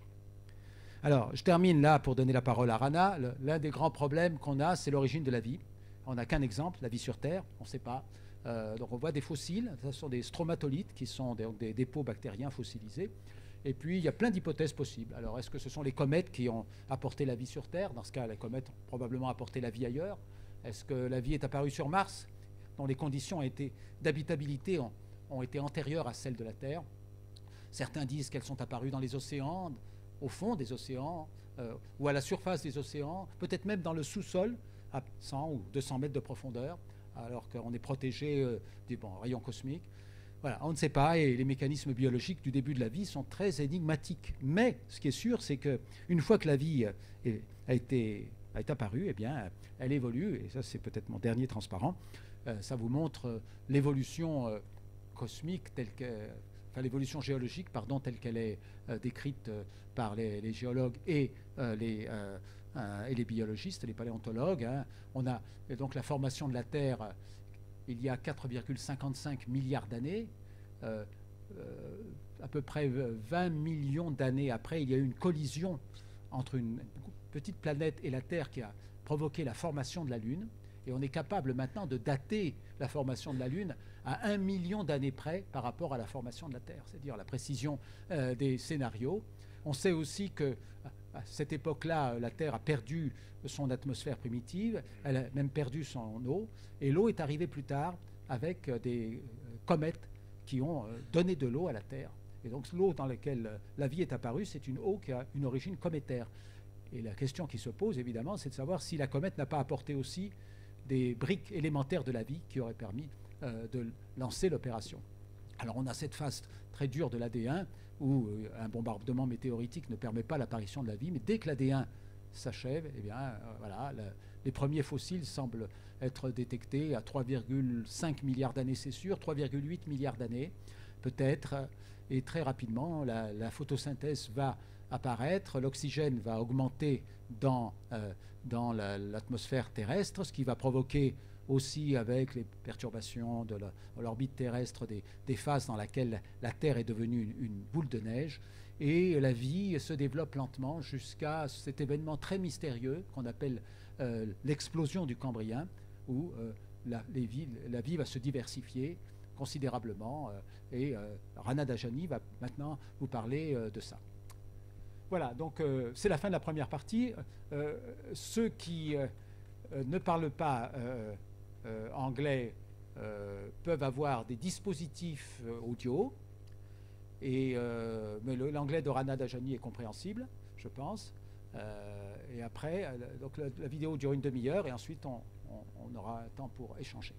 Alors, je termine là pour donner la parole à Rana. L'un des grands problèmes qu'on a, c'est l'origine de la vie. On n'a qu'un exemple, la vie sur Terre, on ne sait pas. Donc on voit des fossiles, ce sont des stromatolites qui sont des dépôts bactériens fossilisés. Et puis il y a plein d'hypothèses possibles. Alors est-ce que ce sont les comètes qui ont apporté la vie sur Terre? Dans ce cas, les comètes ont probablement apporté la vie ailleurs. Est-ce que la vie est apparue sur Mars, dont les conditions d'habitabilité ont été antérieures à celles de la Terre? Certains disent qu'elles sont apparues dans les océans, au fond des océans, ou à la surface des océans, peut-être même dans le sous-sol, à 100 ou 200 mètres de profondeur, alors qu'on est protégé des rayons cosmiques. Voilà, on ne sait pas, et les mécanismes biologiques du début de la vie sont très énigmatiques. Mais ce qui est sûr, c'est qu'une fois que la vie est apparue, eh bien, elle évolue, et ça c'est peut-être mon dernier transparent. Ça vous montre l'évolution cosmique l'évolution géologique, telle qu'elle est décrite par les géologues et les biologistes, les paléontologues. On a donc la formation de la Terre il y a 4,55 milliards d'années. À peu près 20 millions d'années après, il y a eu une collision entre une petite planète et la Terre qui a provoqué la formation de la Lune. Et on est capable maintenant de dater la formation de la Lune à 1 million d'années près par rapport à la formation de la Terre, c'est-à-dire la précision des scénarios. On sait aussi qu'à cette époque-là, la Terre a perdu son atmosphère primitive, elle a même perdu son eau, et l'eau est arrivée plus tard avec des comètes qui ont donné de l'eau à la Terre. Et donc l'eau dans laquelle la vie est apparue, c'est une eau qui a une origine cométaire. Et la question qui se pose, évidemment, c'est de savoir si la comète n'a pas apporté aussi des briques élémentaires de la vie qui auraient permis de lancer l'opération. Alors on a cette phase très dure de l'AD1 où un bombardement météoritique ne permet pas l'apparition de la vie, mais dès que l'AD1 s'achève, eh bien, les premiers fossiles semblent être détectés à 3,5 milliards d'années, c'est sûr, 3,8 milliards d'années peut-être, et très rapidement la photosynthèse va apparaître, l'oxygène va augmenter dans l'atmosphère terrestre, ce qui va provoquer aussi, avec les perturbations de l'orbite terrestre, des phases dans lesquelles la Terre est devenue une boule de neige, et la vie se développe lentement jusqu'à cet événement très mystérieux qu'on appelle l'explosion du Cambrien, où la vie va se diversifier considérablement, et Rana Dajani va maintenant vous parler de ça. Voilà, donc c'est la fin de la première partie. Ceux qui ne parlent pas anglais peuvent avoir des dispositifs audio, mais l'anglais de Rana Dajani est compréhensible, je pense. Et après, donc la vidéo dure une demi-heure et ensuite on aura un temps pour échanger.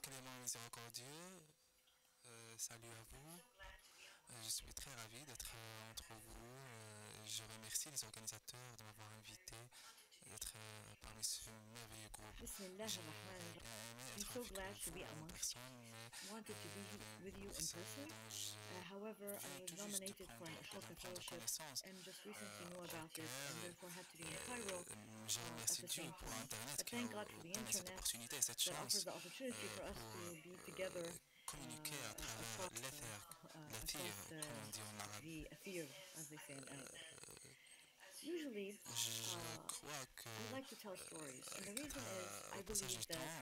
Clément Miséricordieux, salut à vous. Je suis très ravi d'être entre vous. Je remercie les organisateurs de m'avoir invité d'être parmi ce merveilleux groupe. Bismillah J'ai ar-Rahman bien ar-Rahim. aimé I'm être so avec glad to vous be en amongst personne, mais wanted to be with you pour in ce person. dont However, I viens was tout juste de nominated for an prendre, Ashoka d'en prendre Fellowship connaissance and just recently knew au about it Caire. and therefore had to be in Cairo Je at remercie the Dieu same pour time. Internet But qui a thank God for the donné cette internet opportunité et cette that offers chance the opportunity for us to be together communiquer à travers across, l'éther, comme on dit en arabe. the Athir, as they say in Arabic. Usually, Je crois que I'd like to tell stories. And the reason Peut-être is, I au passage believe du that temps,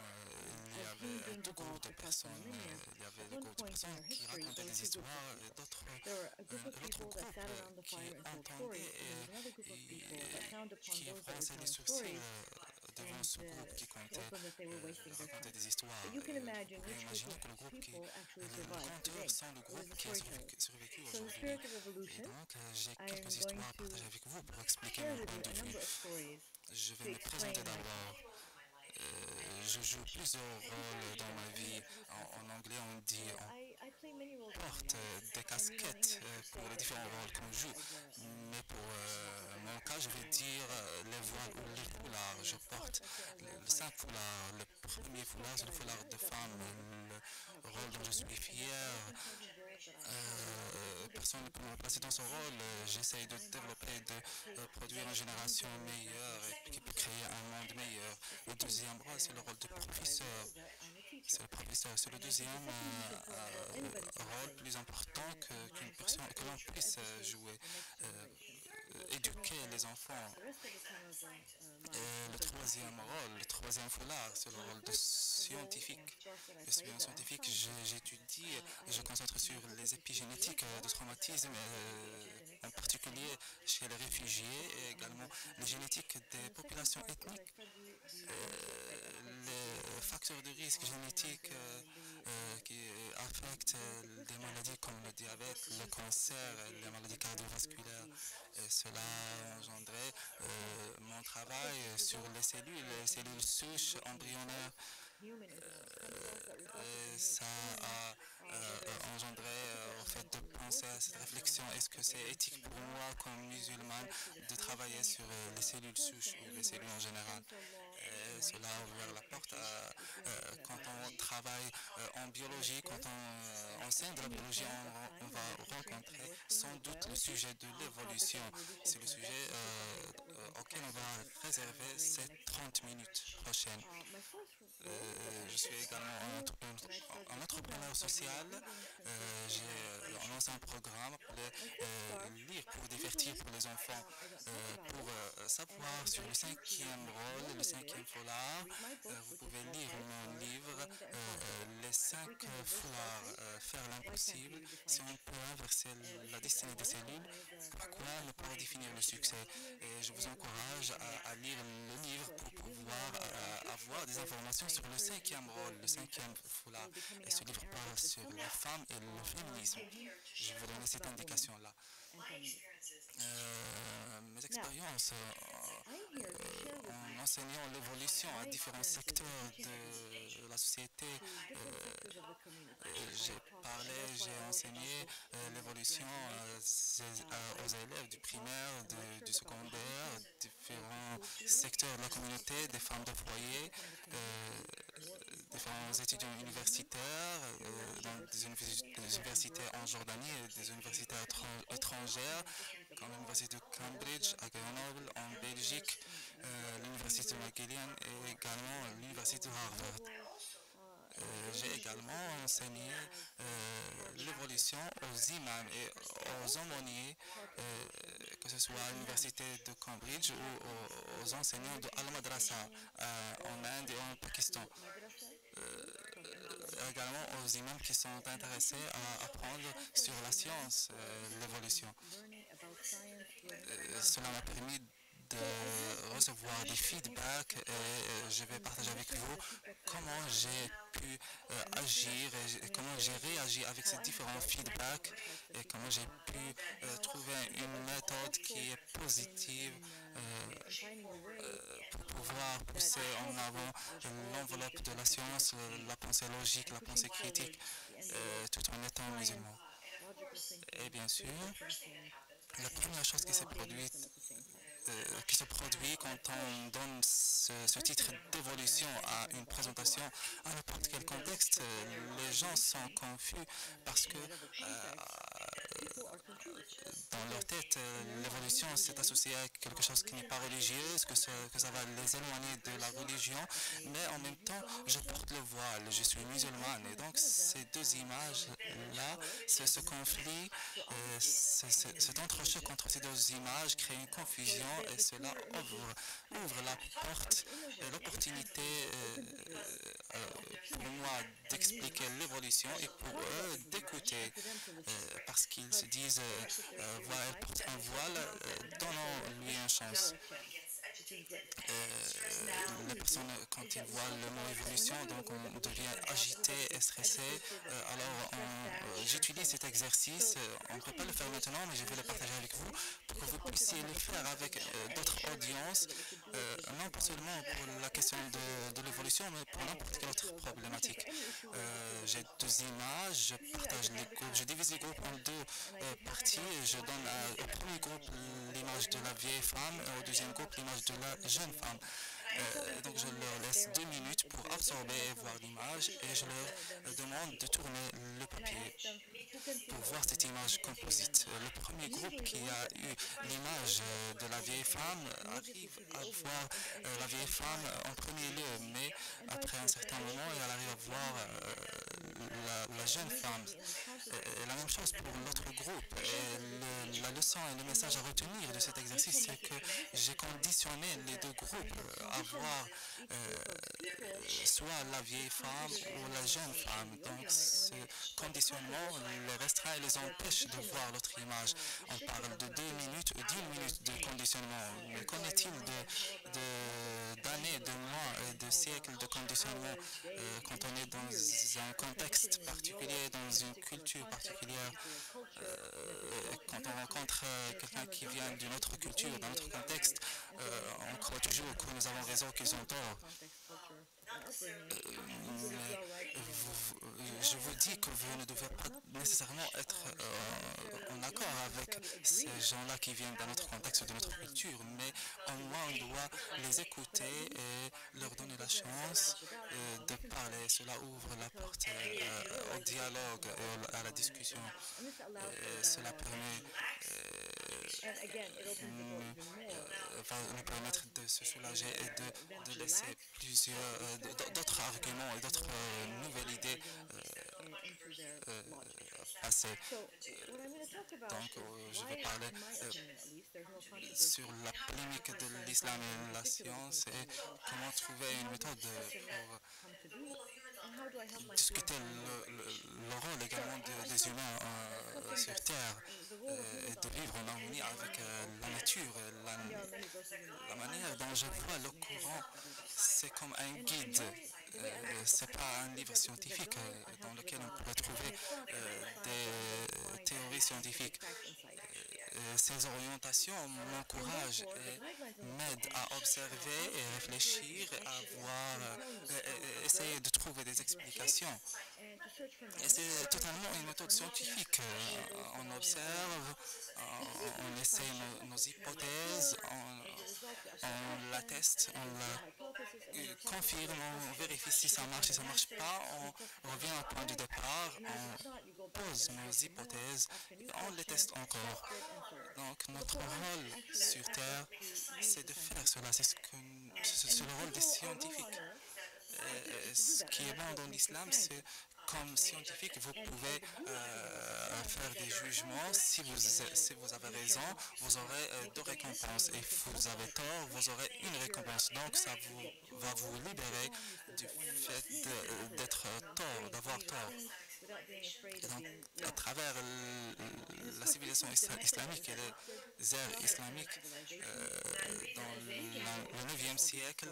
il y as avait human beings deux groupes evolved de across the personnes. millennia, Il y avait at deux one groupes de point in personnes our qui history, racontaient there were des two groups of histoires et people. d'autres, There were a group of l'autre people that groupe sat around the qui fire and told stories, entendait and there was another group of people that frowned et upon qui those that were fronçait les telling sourcils stories devant and ce groupe qui told them that they were wasting their racontait time. des histoires. But you can Et vous imagine pouvez which group imaginer of que le groupe qui people actually le survived conteur today. sont le It was groupe the qui a storytellers. survécu So in the aujourd'hui. spirit of Et evolution, donc, j'ai I am quelques going histoires à to partager avec vous pour expliquer share mon with point you de a vue. number of stories Je vais to me présenter explain my d'abord. path. Je joue plusieurs But before I rôles do dans that, ma let me vie. introduce En myself. anglais, on dit on I play many roles in my porte life. des And you know, in casquettes English, we pour say les that différents we rôles qu'on joue. have Mais pour a mon cas, je vais dire les I think I got les a house foulards. and Je a horse. porte I can't remember les if I 5 foulards. Le The premier first foulard, part c'est that le I foulard wear de is at femme, home. le I have rôle 4 dont je children, suis and fier. that's an important role that I'm proud of because we get Personne ne to peut me remplacer dans spend son time rôle. J'essaye de time développer et de take produire une develop new génération generations meilleure into et qui peut schools. créer un monde meilleur. The Le second deuxième rôle, c'est le rôle de part that I professeur. wear is that I'm a teacher. C'est le professeur. C'est le And I think the deuxième second most important role anybody can rôle play plus important in qu'une one's personne, life que l'on is to puisse educate jouer. the next generation. So children Éduquer spend les enfants. the rest of the time of my Et le life troisième rôle, le troisième foulard, c'est le My rôle de first role scientifique. course that I Je suis played un that I have scientifique, science. j'étudie, I je concentre sur my focus les is specifically épigénétiques de traumatisme, en particulier chez les réfugiés et également les génétiques and des the second populations part is I ethniques, study the benefits that affect les population facteurs de risque génétiques and qui affectent genetic risk des maladies factors comme le affect diabète, both le disease cancer, pathways, les maladies cardiovascular cardiovasculaires. disease. Et cela And engendrait mon of course, travail this sur results les cellules souches in the embryonnaires. cells, human embryonic stem cells that resulted Et in me ça exploring a whether it's engendré ethical au and fait then de to penser work à with cette réflexion. Est-ce que c'est éthique pour moi comme musulmane This led to the de travailler creation sur of les the cellules first souches and ou only les cellules en général? stem cell law Et in cela a ouvert our la porte country, which we understand as quand Muslims. on travaille en And of biologie, quand course, on at enseigne de la any biologie, point of on time va when we're teaching and rencontrer working sans with doute le biology, sujet de this topic l'évolution. of evolution C'est le comes up. sujet This is something that we're going to auquel on talk va about réserver during ces the next 30 minutes prochaines. My first role that I'm Je suis supposed to également do, and I started un a program entrepreneur called social. Reading Translation J'ai lancé un programme appelé My first part, Lire pour divertir usually, pour les enfants. I don't talk about Pour it, and savoir I sur le invite you to cinquième know rôle, le what it cinquième is, foulard, read my book, vous which is pouvez called lire Five mon Stars, livre Doing the Impossible. Les If 5 we can reverse foulards, darkness, faire why can't l'impossible. we Si define on success? peut inverser This la is destinée des available cellules, on Amazon pourquoi Prime. ne It's pas mine redéfinir le posted succès? last year, Et je and vous it will be encourage available. à lire le livre So pour if you really pouvoir want to know what my future avoir self des is, informations I sur le encourage you cinquième to go rôle, and le read cinquième this. It foulard. will be coming Et ce out in livre Arabic parle this sur summer. les femmes et le féminisme. Je vais vous donner cette indication-là. Mes expériences I'm here to share with en you enseignant l'évolution à my différents experiences secteurs in teaching de la société. to different sectors of the community. J'ai I've taught, parlé, and that's why j'ai I wrote about enseigné this in my l'évolution graduation. aux élèves du I primaire, taught and lectured du about secondaire, evolution différents to school students, secteurs de la communauté, des femmes de foyer, from the community, more différents outside étudiants the movement, universitaires, dans des university students, des universités en Jordan, Jordanie et des universités also étrangères, universities comme abroad, l'université de Cambridge à Grenoble, en Belgique, l'université de McGill et également l'université de Harvard. J'ai également enseigné l'évolution aux imams et aux aumôniers, que ce soit à l'université de Cambridge ou aux enseignants de Al-Madrasa en Inde et en Pakistan. Également aux imams qui sont intéressés à apprendre sur la science, l'évolution. Cela m'a permis de recevoir des feedbacks et je vais partager avec vous comment j'ai pu agir et comment j'ai réagi avec ces différents feedbacks et comment j'ai pu trouver une méthode qui est positive pour pouvoir pousser en avant l'enveloppe de la science, la pensée logique, la pensée critique, tout en étant musulman. Et bien sûr, la première chose qui se produit quand on donne ce titre d'évolution à une présentation à n'importe quel contexte, les gens sont confus parce que dans leur tête, l'évolution c'est associé à quelque chose qui n'est pas religieux, que ça va les éloigner de la religion, mais en même temps, je porte le voile, je suis musulmane, et donc ces deux images-là, ce conflit, cet entrechoc entre ces deux images crée une confusion et cela ouvre la porte, l'opportunité pour moi d'expliquer l'évolution et pour eux d'écouter parce qu'ils se disent voilà, elle porte un voile, donnons-lui une chance. Les personnes, quand ils voient le mot évolution, donc on devient agité et stressé. J'utilise cet exercice. On ne peut pas le faire maintenant, mais je vais le partager avec vous pour que vous puissiez le faire avec d'autres audiences, non pas seulement pour la question de l'évolution, mais pour n'importe quelle autre problématique. J'ai deux images, je partage les groupes, je divise les groupes en deux parties. Je donne au premier groupe l'image de la vieille femme et au deuxième groupe l'image de la jeune femme. Donc je leur laisse 2 minutes pour absorber et voir l'image et je leur demande de tourner le papier pour voir cette image composite. Le premier groupe qui a eu l'image de la vieille femme arrive à voir la vieille femme en premier lieu, mais après un certain moment, elle arrive à voir la jeune femme. Et la même chose pour l'autre groupe. Et la leçon et le message à retenir de cet exercice, c'est que j'ai conditionné les deux groupes à voir soit la vieille femme ou la jeune femme. Donc ce conditionnement les restreint et les empêche de voir l'autre image. On parle de 2 minutes ou 10 minutes de conditionnement. Mais qu'en est-il d'années, de mois et de siècles de conditionnement quand on est dans un contexte particulier, dans une culture particulière, quand on rencontre quelqu'un qui vient d'une autre culture, d'un autre contexte, on croit toujours que nous avons raison, qu'ils ont tort. Je vous dis que vous ne devez pas nécessairement être en accord avec ces gens-là qui viennent d'un autre contexte, de notre culture, mais au moins on doit les écouter et leur donner la chance de parler. Cela ouvre la porte au dialogue et à la discussion. Cela permet va nous permettre de se soulager et de laisser d'autres arguments et d'autres nouvelles idées passer. Donc, je vais parler sur la polémique de l'islam et la science et comment trouver une méthode pour discuter le rôle également des humains sur Terre et de vivre en harmonie avec la nature. La manière dont je vois le Coran, c'est comme un guide. C'est pas un livre scientifique dans lequel on pourrait trouver des théories scientifiques. Ces orientations m'encouragent et m'aident à observer et réfléchir, à voir, essayer de trouver des explications. Et c'est totalement une méthode scientifique. On observe, on essaie nos hypothèses, on la teste, on la confirme, on vérifie si ça marche, si ça ne marche pas, on revient au point de départ, on pose nos hypothèses et on les teste encore. Donc notre rôle sur Terre, c'est de faire cela, c'est le rôle des scientifiques. Ce qui est bon dans l'islam, c'est comme scientifique, vous pouvez faire des jugements. Si vous avez raison, vous aurez deux récompenses. Et si vous avez tort, vous aurez une récompense. Donc, ça va vous libérer du fait d'être tort, d'avoir tort. Donc, à travers la civilisation islamique et les ères islamiques, dans le 9e siècle,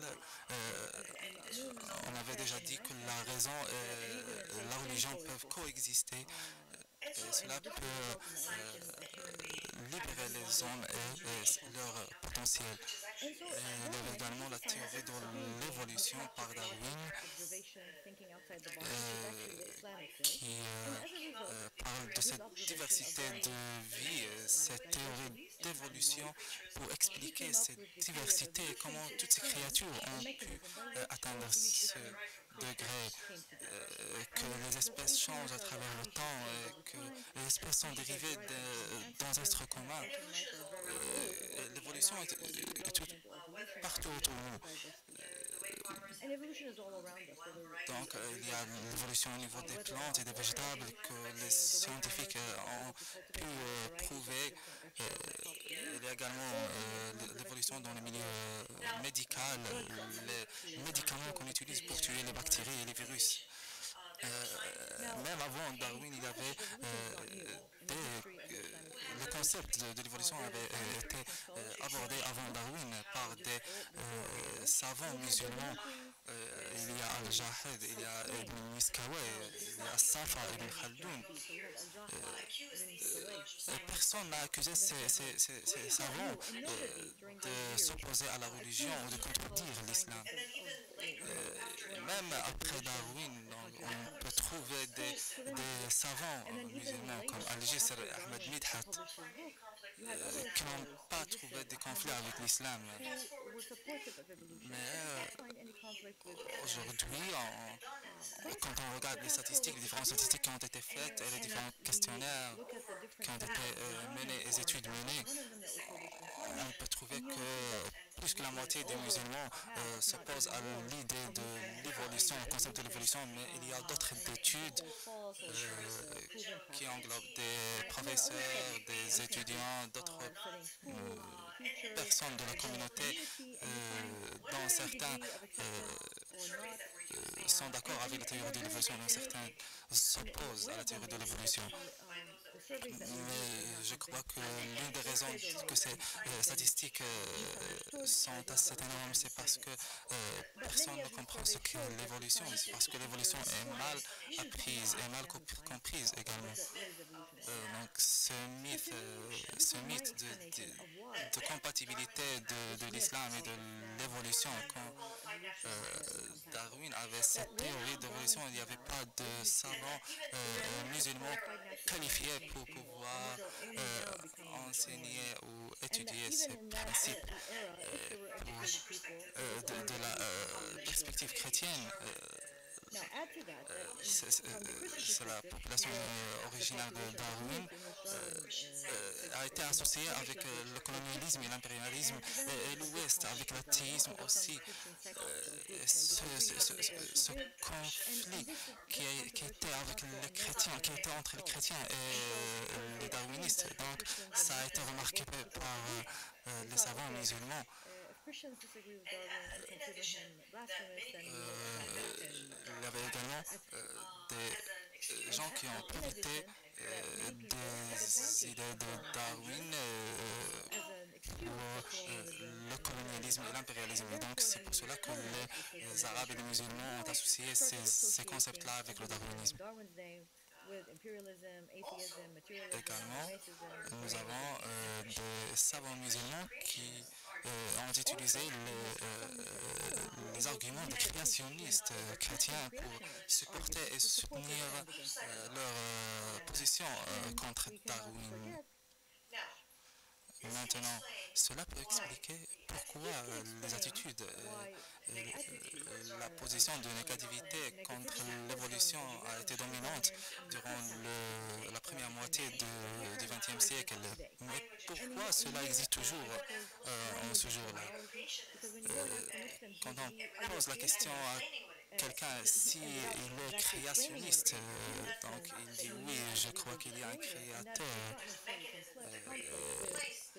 on avait déjà dit que la raison et la religion peuvent coexister. Et cela peut libérer les hommes et leur potentiel. Et il y avait également la théorie de l'évolution par Darwin qui parle de cette diversité de vie, cette théorie d'évolution pour expliquer cette diversité et comment toutes ces créatures ont pu atteindre degrés, que les espèces changent à travers le temps, et que les espèces sont dérivées d'ancêtres communs. L'évolution est partout autour de nous. Donc, il y a l'évolution au niveau des plantes et des végétables que les scientifiques ont pu prouver. Il y a également l'évolution dans le milieu médical, les médicaments qu'on utilise pour tuer les bactéries et les virus. Même avant Darwin, il y avait le concept de l'évolution avait été abordé avant Darwin par des savants musulmans. Il y a Al-Jahed, il y a Ibn Miskaweh, il y a Safa Ibn Khaldoun. Personne n'a accusé ces savants de s'opposer à la religion ou de contredire l'islam. Même après Darwin, on peut trouver des savants musulmans comme Al-Jisr et Ahmed Midhat qui n'ont pas trouvé de conflit avec l'islam. Mais aujourd'hui, quand on regarde les statistiques, les différentes statistiques qui ont été faites et les différents questionnaires qui ont été menés, les études menées, on peut trouver que plus que la moitié des musulmans s'opposent à l'idée de l'évolution, au concept de l'évolution, mais il y a d'autres études qui englobent des professeurs, des étudiants, d'autres personnes de la communauté, dont certains sont d'accord avec la théorie de l'évolution, dont certains s'opposent à la théorie de l'évolution. Mais je crois que l'une des raisons que ces statistiques sont assez énormes, c'est parce que personne ne comprend ce qu'est l'évolution. C'est parce que l'évolution est mal apprise et mal comprise également. Donc ce mythe de compatibilité de l'islam et de l'évolution, quand Darwin avait cette théorie d'évolution, il n'y avait pas de savants musulmans qualifiés pour pouvoir enseigner ou étudier ces principes de la perspective chrétienne. C'est la population originale de Darwin a été associée avec le colonialisme et l'impérialisme et l'Ouest, avec l'athéisme aussi. Ce conflit qui était avec les chrétiens, qui était entre les chrétiens et les darwinistes, donc ça a été remarqué par les savants musulmans. Il y avait également des gens qui ont profité des idées de Darwin pour le colonialisme et l'impérialisme. Et donc c'est pour cela que les Arabes et les musulmans ont associé ces concepts-là avec le darwinisme. Également, nous avons des savants musulmans qui ont utilisé les arguments des créationnistes chrétiens pour supporter et soutenir leur position contre Darwin. Maintenant, cela peut expliquer pourquoi les attitudes, la position de négativité contre l'évolution a été dominante durant la première moitié du XXe siècle. Mais pourquoi cela existe toujours en ce jour-là? Quand on pose la question à quelqu'un s'il est créationniste, donc il dit oui, je crois qu'il y a un créateur.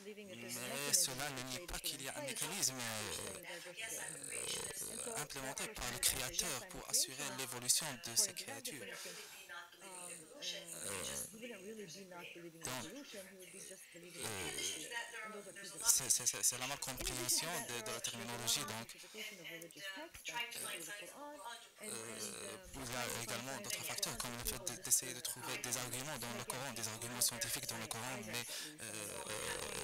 Mais cela ne nie pas qu'il y a un mécanisme implémenté par le créateur pour assurer l'évolution de ces créatures. C'est la malcompréhension de la terminologie. Donc, il y a également d'autres facteurs, comme le fait d'essayer de trouver des arguments dans le Coran, des arguments scientifiques dans le Coran, mais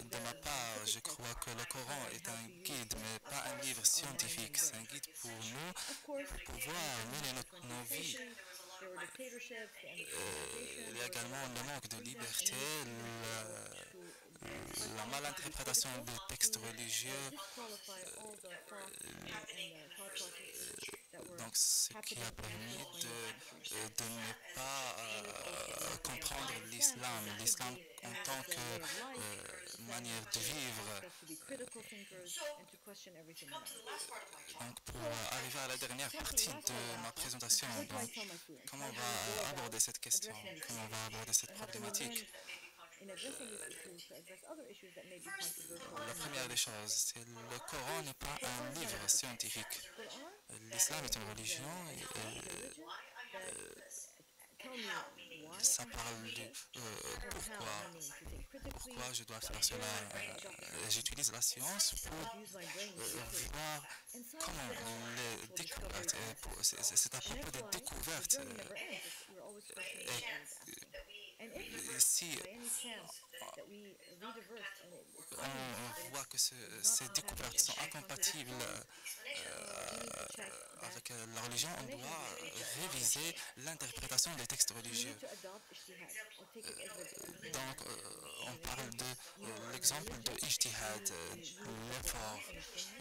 de ma part, je crois que le Coran est un guide, mais pas un livre scientifique. C'est un guide pour nous, pour pouvoir mener nos vies. Il y a également le manque de liberté, la malinterprétation des textes religieux. Donc Donc, ce qui a permis de ne pas comprendre l'islam en tant que manière de vivre. Donc, pour arriver à la dernière partie de ma présentation, donc, comment on va aborder cette question, comment on va aborder cette problématique? La première des choses, c'est le Coran n'est pas un livre scientifique. L'islam est une religion et ça parle de pourquoi je dois faire cela. J'utilise la science pour voir comment les découvertes, c'est à propos des découvertes. Si on voit que ces découvertes sont incompatibles avec la religion, on doit réviser l'interprétation des textes religieux. Donc, on parle de l'exemple de ijtihad, l'effort.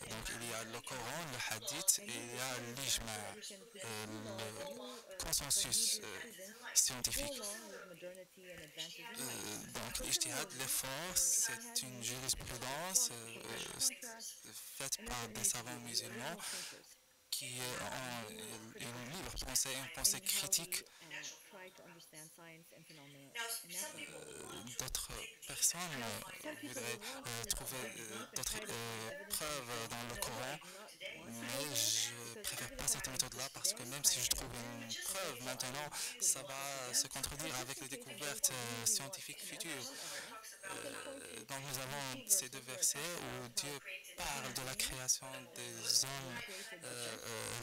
Donc, il y a le Coran, le hadith et il y a l'ijma, le consensus scientifique. Donc, l'ijtihad, l'effort, c'est une jurisprudence faite par des savants musulmans qui ont une libre pensée, une pensée critique. D'autres personnes voudraient trouver d'autres preuves dans le Coran, mais je préfère pas cette méthode-là parce que même si je trouve une preuve maintenant, ça va se contredire avec les découvertes scientifiques futures. Donc nous avons ces deux versets où Dieu parle de la création des hommes,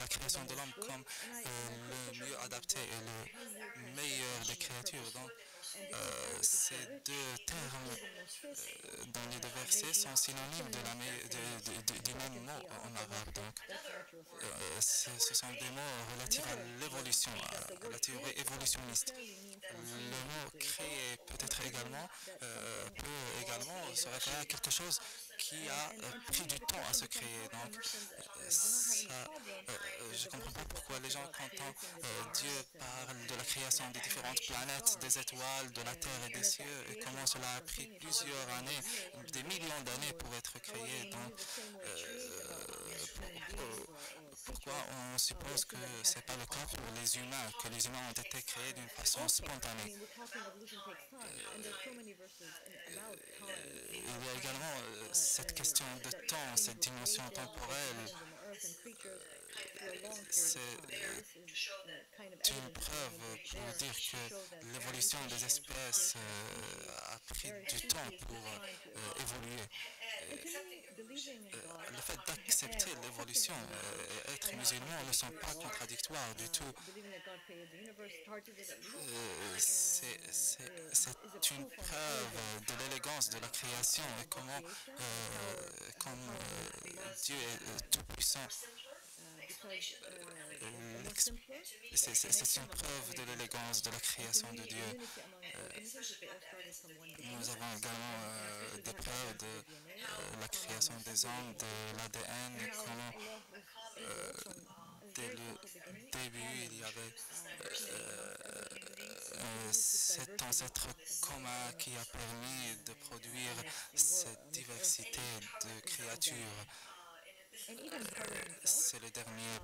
la création de l'homme comme le mieux adapté et le meilleur des créatures. Donc ces deux termes dans les deux versets sont synonymes du même mot en arabe. Donc ce sont des mots relatifs à l'évolution, à la théorie évolutionniste. Le mot créer peut également se référer à quelque chose qui a pris du temps à se créer. Donc, je ne comprends pas pourquoi les gens, quand Dieu parle de la création des différentes planètes, des étoiles, de la terre et des cieux, et comment cela a pris plusieurs années, des millions d'années pour être créé. Donc, pourquoi on suppose que ce n'est pas le cas pour les humains, que les humains ont été créés d'une façon spontanée. Il y a également cette question de temps, cette dimension temporelle. C'est une preuve pour dire que l'évolution des espèces a pris du temps pour évoluer. Le fait d'accepter l'évolution et être musulman ne sont pas contradictoires du tout. C'est une preuve de l'élégance de la création et comment comme Dieu est tout-puissant. C'est une preuve de l'élégance de la création de Dieu. Nous avons également des preuves de la création des hommes, de l'ADN, comment dès le début il y avait cet ancêtre commun qui a permis de produire cette diversité de créatures. C'est le dernier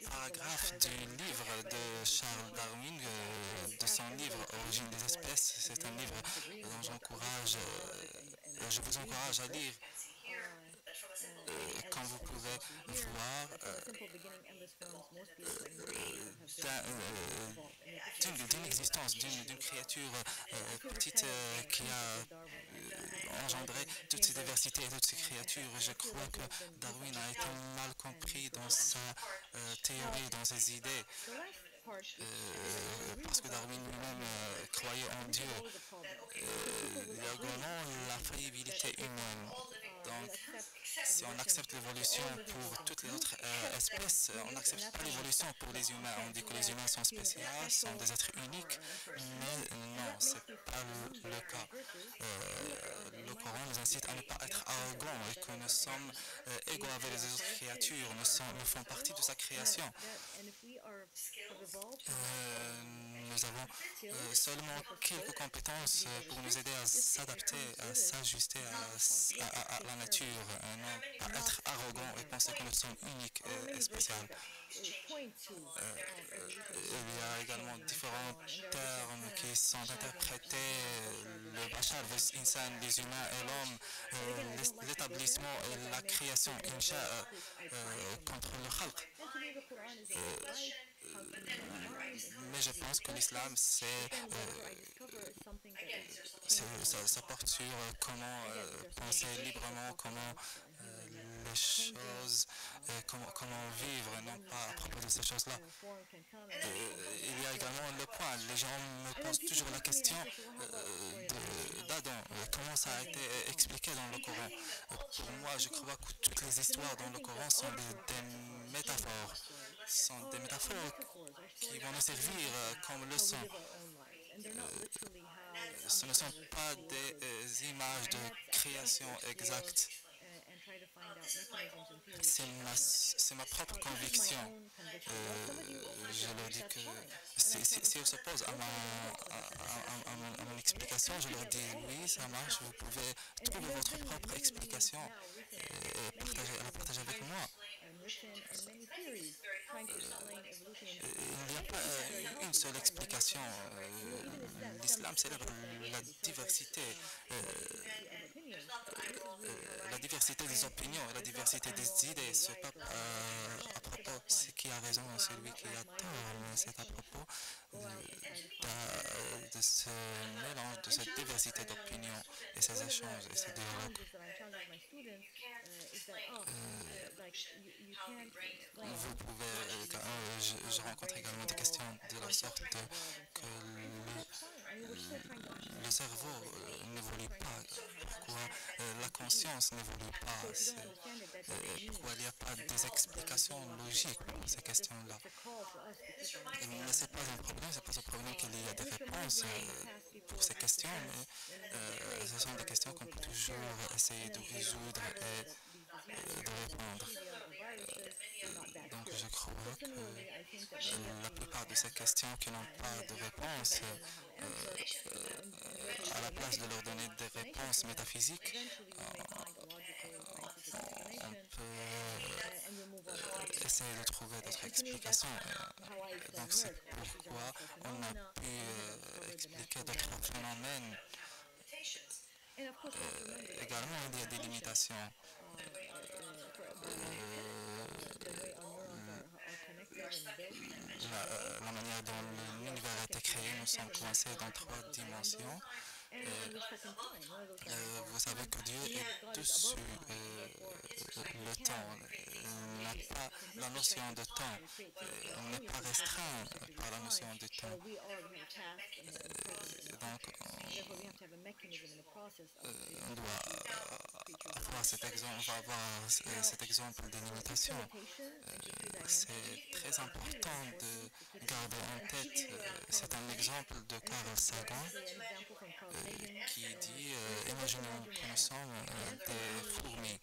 paragraphe du livre de Charles Darwin, de son livre Origine des espèces. C'est un livre dont je vous encourage à lire. Comme vous pouvez voir, d'une existence, d'une créature petite qui a engendré toutes ces diversités et toutes ces créatures. Je crois que Darwin a été mal compris dans sa théorie, dans ses idées. Parce que Darwin lui-même croyait en Dieu. Il y a également la faillibilité humaine. Donc, si on accepte l'évolution pour toutes les autres espèces, on n'accepte pas l'évolution pour les humains. On dit que les humains sont spéciaux, sont des êtres uniques, mais non, c'est pas le cas. Le Coran nous incite à ne pas être arrogants et que nous sommes égaux avec les autres créatures. Nous faisons partie de sa création. Nous avons seulement quelques compétences pour nous aider à s'adapter, à s'ajuster à la nature, non pas être arrogant et penser que nous sommes uniques et spéciaux. Il y a également différents termes qui sont interprétés, le bashar vs insan, les humains et l'homme, l'établissement et la création, insha, contre le khalq. Mais je pense que l'islam, ça porte sur comment penser librement, comment les choses, comment vivre, non pas à propos de ces choses-là. Il y a également le point, les gens me posent toujours la question d'Adam, comment ça a été expliqué dans le Coran. Pour moi, je crois que toutes les histoires dans le Coran sont des métaphores. Sont des métaphores qui vont nous servir comme leçon. Ce ne sont pas des images de création exacte. C'est ma propre conviction. Je leur dis que si ils s'opposent à mon explication, je leur dis oui, ça marche, vous pouvez trouver votre propre explication et la partager avec moi. Il n'y a pas une seule explication. L'islam célèbre la diversité des opinions, la diversité des idées. Ce n'est pas à propos de ce qui a raison et celui qui a tort, mais c'est à propos de ce mélange, de cette diversité d'opinions et ces échanges et ces dialogues. Vous pouvez, je rencontre également des questions de la sorte que le cerveau n'évolue pas, pourquoi la conscience n'évolue pas, pourquoi il n'y a pas des explications logiques pour ces questions-là. Mais ce n'est pas un problème, c'est pas un problème qu'il y a des réponses pour ces questions, mais ce sont des questions qu'on peut toujours essayer de résoudre et de répondre. Donc je crois que la plupart de ces questions qui n'ont pas de réponse, à la place de leur donner des réponses métaphysiques, on peut essayer de trouver d'autres explications. Donc c'est pourquoi on a pu expliquer d'autres phénomènes. Également, il y a des limitations. La manière dont l'univers a été créé, nous sommes coincés dans 3 dimensions. Vous savez que Dieu est dessus le temps, n'a pas la notion de temps, on n'est pas restreint par la notion de temps. Donc, on doit avoir cet exemple, on va avoir cet exemple de limitation. C'est très important de garder en tête, c'est un exemple de Carl Sagan qui dit, imaginons que nous sommes des fourmis.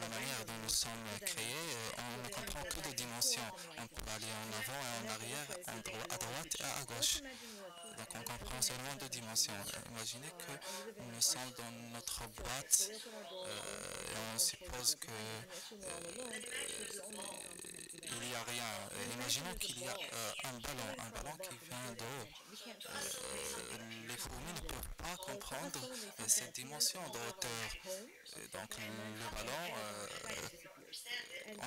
La manière dont nous sommes créés, on ne comprend que des dimensions. On peut aller en avant et en arrière, à droite et à gauche. Donc on comprend seulement 2 dimensions. Imaginez que nous sommes dans notre boîte et on suppose que il n'y a rien. Imaginons qu'il y a un ballon qui vient de haut. Les fourmis ne peuvent pas comprendre cette dimension de hauteur. Donc le ballon,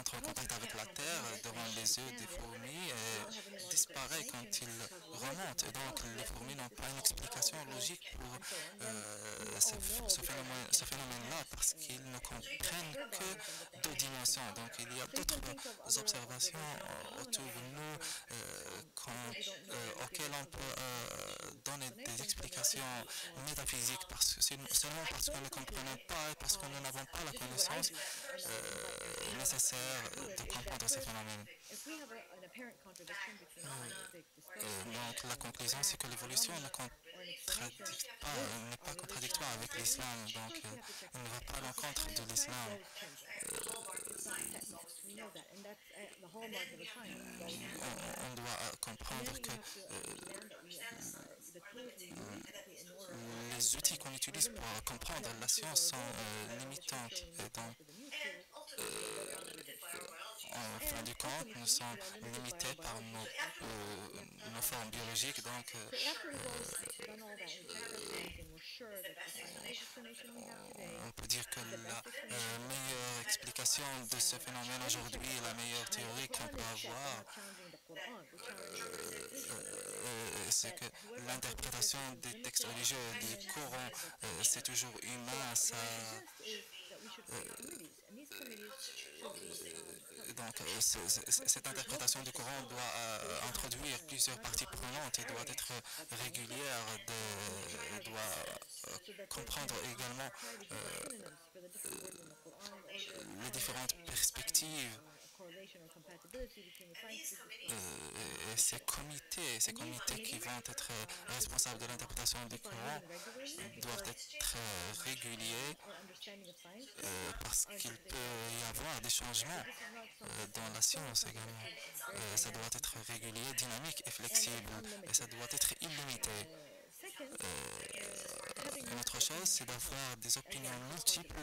entre en contact avec la terre devant les yeux des fourmis et disparaît quand ils remontent. Et donc les fourmis n'ont pas une explication logique pour ce phénomène-là parce qu'ils ne comprennent que deux dimensions. Donc il y a d'autres observations autour de nous auxquelles on peut donner des explications métaphysiques seulement parce que nous ne comprenons pas et parce que nous n'avons pas la connaissance nécessaire de comprendre ces phénomènes. Donc la conclusion, c'est que l'évolution n'est pas contradictoire avec l'islam, donc elle ne va pas à l'encontre de l'islam. On doit comprendre que les outils qu'on utilise pour comprendre la science sont limitantes. Et donc, en fin de compte, nous sommes limités par nos formes biologiques. Donc, on peut dire que la meilleure explication de ce phénomène aujourd'hui, la meilleure théorie qu'on peut avoir, c'est que l'interprétation des textes religieux et des courants, c'est toujours humain. Donc, cette interprétation du Coran doit introduire plusieurs parties prenantes et doit être régulière, doit comprendre également les différentes perspectives. Ces comités qui vont être responsables de l'interprétation du Coran doivent être réguliers parce qu'il peut y avoir des changements dans la science également. Ça doit être régulier, dynamique et flexible et ça doit être illimité. Une autre chose, c'est d'avoir des opinions multiples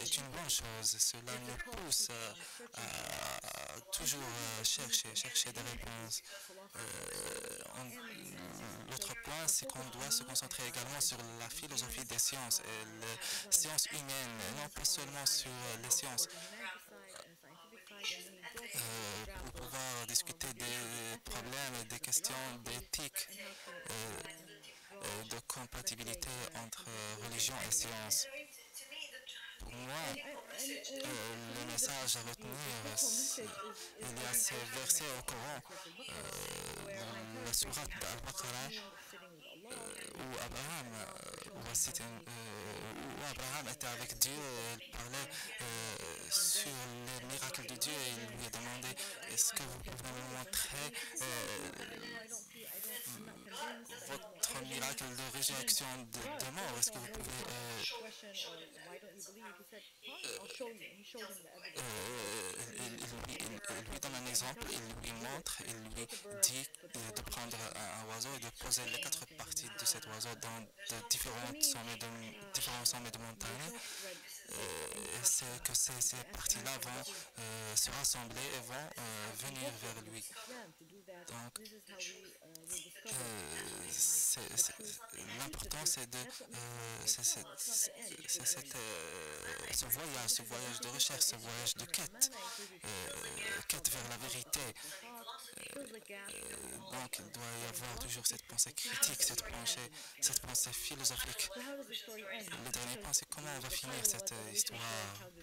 est une bonne chose. Cela nous pousse à toujours chercher des réponses. L'autre point, c'est qu'on doit se concentrer également sur la philosophie des sciences et les sciences humaines, non pas seulement sur les sciences. Pour pouvoir discuter des problèmes et des questions d'éthique, de compatibilité entre religion et science. Pour moi, le message à retenir, il y a ces versets au Coran, la sourate d'Al-Baqarah, où Abraham était avec Dieu et il parlait sur les miracles de Dieu et il lui a demandé est-ce que vous pouvez me montrer votre miracle de résurrection de mort? Est-ce que vous pouvez il lui donne un exemple, il lui montre, il lui dit de prendre un oiseau et de poser les 4 parties de cet oiseau dans de différents sommets de montagne. C'est que ces parties-là vont se rassembler et vont venir vers lui. Donc, l'important c'est de ce voyage de recherche, ce voyage de quête vers la vérité. Donc il doit y avoir toujours cette pensée critique, cette pensée philosophique. Le dernier point, c'est comment on va finir cette histoire.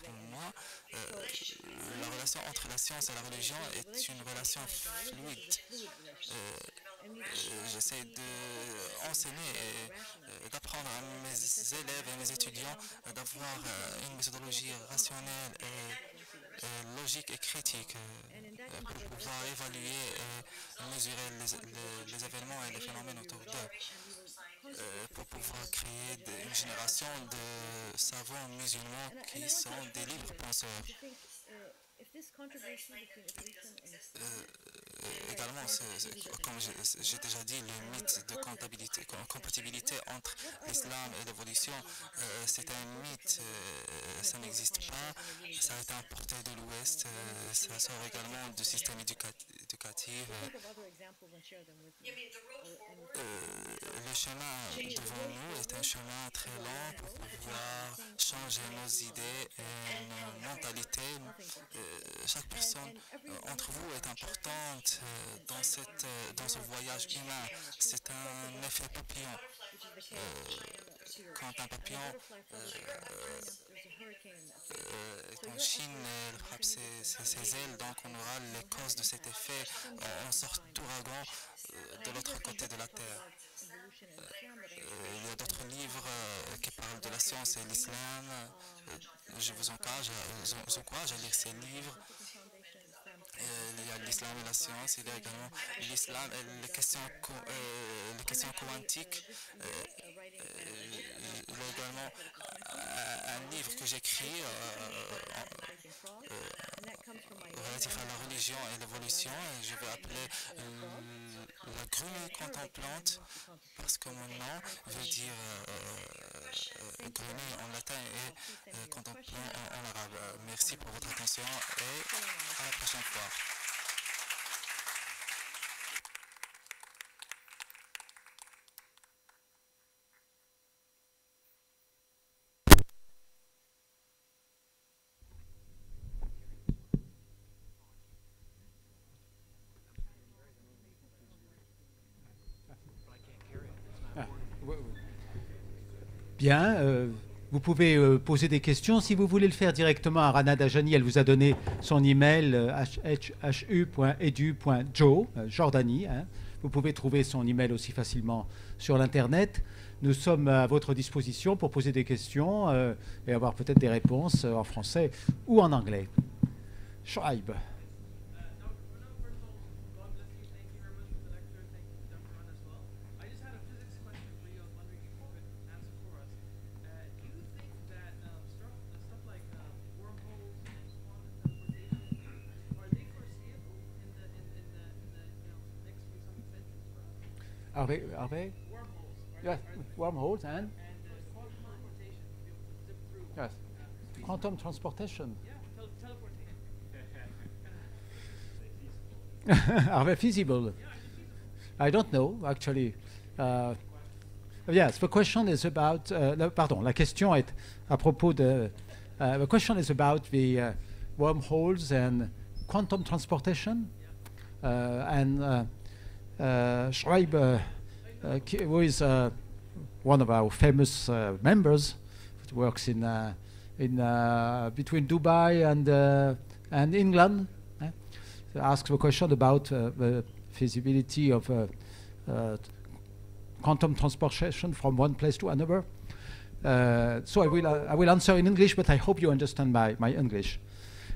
Pour moi, la relation entre la science et la religion est une relation fluide. J'essaie d'enseigner et d'apprendre à mes élèves et mes étudiants d'avoir une méthodologie rationnelle et logique et critique pour pouvoir évaluer et mesurer les événements et les phénomènes autour d'eux, pour pouvoir créer une génération de savants musulmans qui sont des libres penseurs. Également, comme j'ai déjà dit, le mythe de compatibilité entre l'islam et l'évolution, c'est un mythe, ça n'existe pas, ça a été importé de l'Ouest, ça sort également du système éducatif. Le chemin devant nous est un chemin très long pour pouvoir changer nos idées et nos mentalités, chaque personne entre vous est importante dans ce voyage humain. C'est un effet papillon. Quand un papillon est en Chine, il frappe ses ailes, donc on aura les causes de cet effet. On sort d'ouragan de l'autre côté de la Terre. Il y a d'autres livres qui parlent de la science et l'islam. Je vous encourage à lire ces livres. Il y a l'islam et la science, il y a également l'islam et les questions quantiques. Il y a également un livre que j'écris relatif à la religion et l'évolution, et je vais appeler la grue contemplante, parce que mon nom veut dire grue en latin et contemplant en arabe. Merci pour votre attention et à la prochaine fois. Bien, vous pouvez poser des questions. Si vous voulez le faire directement à Rana Dajani, elle vous a donné son email hu.edu.jo, Jordanie. Hein. Vous pouvez trouver son email aussi facilement sur l'Internet. Nous sommes à votre disposition pour poser des questions et avoir peut-être des réponses en français ou en anglais. Shoaib. Are they? Wormholes. Yes, wormholes and? Yes, quantum transportation. Are they feasible? I don't know, actually. Yes, the question is about. Pardon, la question est à propos de. The question is about the wormholes and quantum transportation, Shoaib, who is one of our famous members, works in between Dubai and England, asks the question about the feasibility of quantum transportation from one place to another. So I will answer in English, but I hope you understand my English.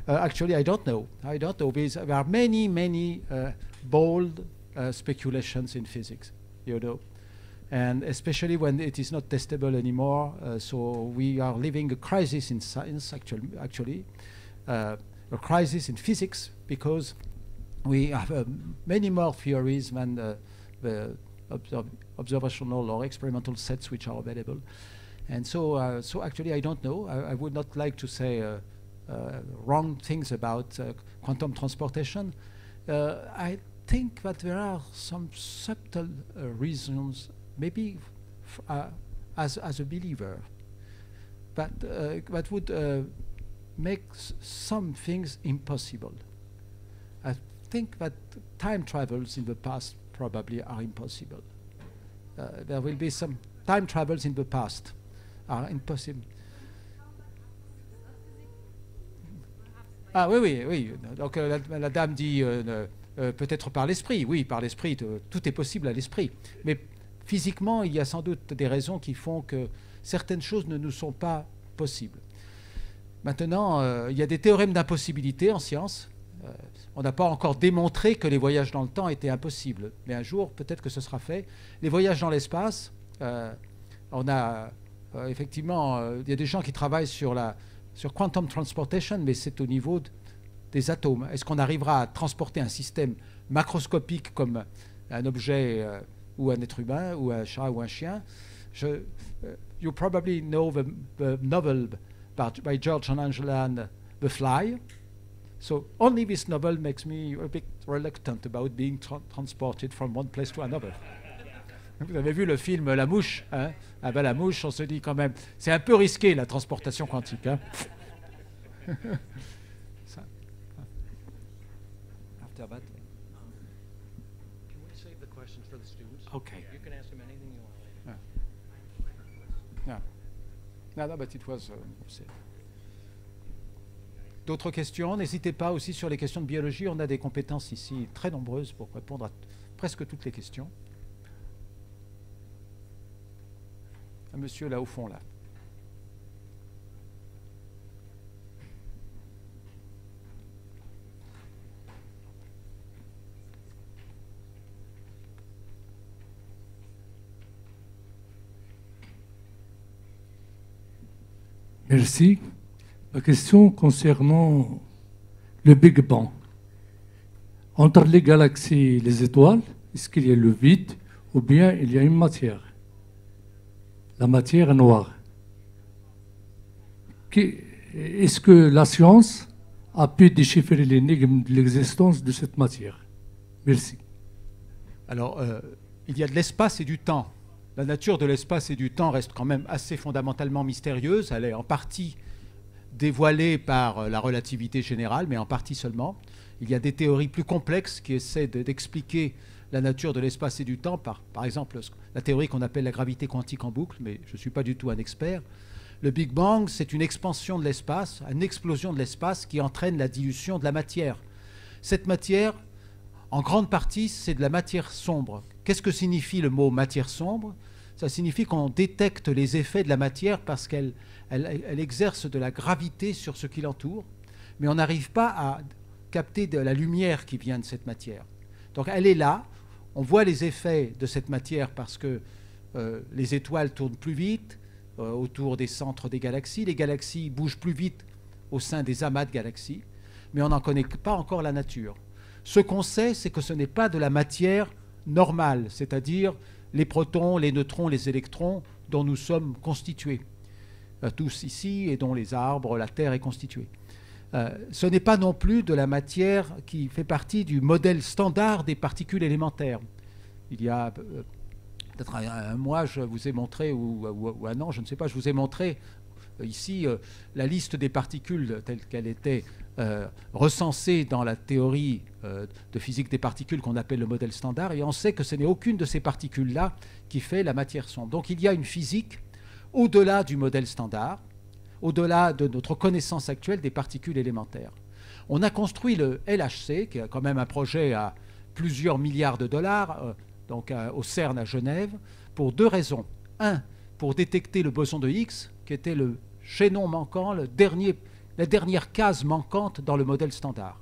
Actually, I don't know. There are many bold speculations in physics, you know, and especially when it is not testable anymore. So we are living a crisis in science, actually, a crisis in physics, because we have many more theories than the observational or experimental sets which are available. And so, so actually, I don't know. I would not like to say wrong things about quantum transportation. I think that there are some subtle reasons, maybe as a believer, that would make some things impossible. I think that time travels in the past probably are impossible. There will be some time travels in the past are impossible. Ah oui. Donc la dame dit peut-être par l'esprit. Oui, par l'esprit, tout est possible à l'esprit. Mais physiquement, il y a sans doute des raisons qui font que certaines choses ne nous sont pas possibles. Maintenant, il y a des théorèmes d'impossibilité en science. On n'a pas encore démontré que les voyages dans le temps étaient impossibles. Mais un jour, peut-être que ce sera fait. Les voyages dans l'espace, on a effectivement, il y a des gens qui travaillent sur quantum transportation, mais c'est au niveau des atomes. Est-ce qu'on arrivera à transporter un système macroscopique comme un objet ou un être humain, ou un chat ou un chien? You probably know the novel by George and Angela and The Fly. So only this novel makes me a bit reluctant about being transported from one place to another. Vous avez vu le film La Mouche, hein? Ah ben la mouche, on se dit quand même, c'est un peu risqué la transportation quantique. Hein? Tabat. Can we save the questions for the students? Okay. You can ask them anything you want later. Yeah. No, but it was. D'autres questions? N'hésitez pas aussi sur les questions de biologie. On a des compétences ici très nombreuses pour répondre à presque toutes les questions. Un monsieur là au fond là. Merci. La question concernant le Big Bang. Entre les galaxies et les étoiles, est-ce qu'il y a le vide ou bien il y a une matière? La matière noire. Est-ce que la science a pu déchiffrer l'énigme de l'existence de cette matière? Merci. Alors, il y a de l'espace et du temps. La nature de l'espace et du temps reste quand même assez fondamentalement mystérieuse. Elle est en partie dévoilée par la relativité générale, mais en partie seulement. Il y a des théories plus complexes qui essaient d'expliquer la nature de l'espace et du temps, par exemple la théorie qu'on appelle la gravité quantique en boucle, mais je ne suis pas du tout un expert. Le Big Bang, c'est une expansion de l'espace, une explosion de l'espace qui entraîne la dilution de la matière. Cette matière, en grande partie, c'est de la matière sombre. Qu'est-ce que signifie le mot matière sombre? Ça signifie qu'on détecte les effets de la matière parce qu'elle exerce de la gravité sur ce qui l'entoure, mais on n'arrive pas à capter de la lumière qui vient de cette matière. Donc elle est là, on voit les effets de cette matière parce que les étoiles tournent plus vite autour des centres des galaxies, les galaxies bougent plus vite au sein des amas de galaxies, mais on n'en connaît pas encore la nature. Ce qu'on sait, c'est que ce n'est pas de la matière normale, c'est-à-dire les protons, les neutrons, les électrons dont nous sommes constitués, tous ici, et dont les arbres, la Terre est constituée. Ce n'est pas non plus de la matière qui fait partie du modèle standard des particules élémentaires. Il y a peut-être un mois, je vous ai montré, ou un an, je ne sais pas, je vous ai montré ici la liste des particules telle qu'elle était recensée dans la théorie de physique des particules qu'on appelle le modèle standard, et on sait que ce n'est aucune de ces particules-là qui fait la matière sombre. Donc il y a une physique au-delà du modèle standard, au-delà de notre connaissance actuelle des particules élémentaires. On a construit le LHC, qui est quand même un projet à plusieurs milliards de dollars, donc au CERN à Genève, pour deux raisons. Un, pour détecter le boson de Higgs, qui était le chaînon manquant, la dernière case manquante dans le modèle standard.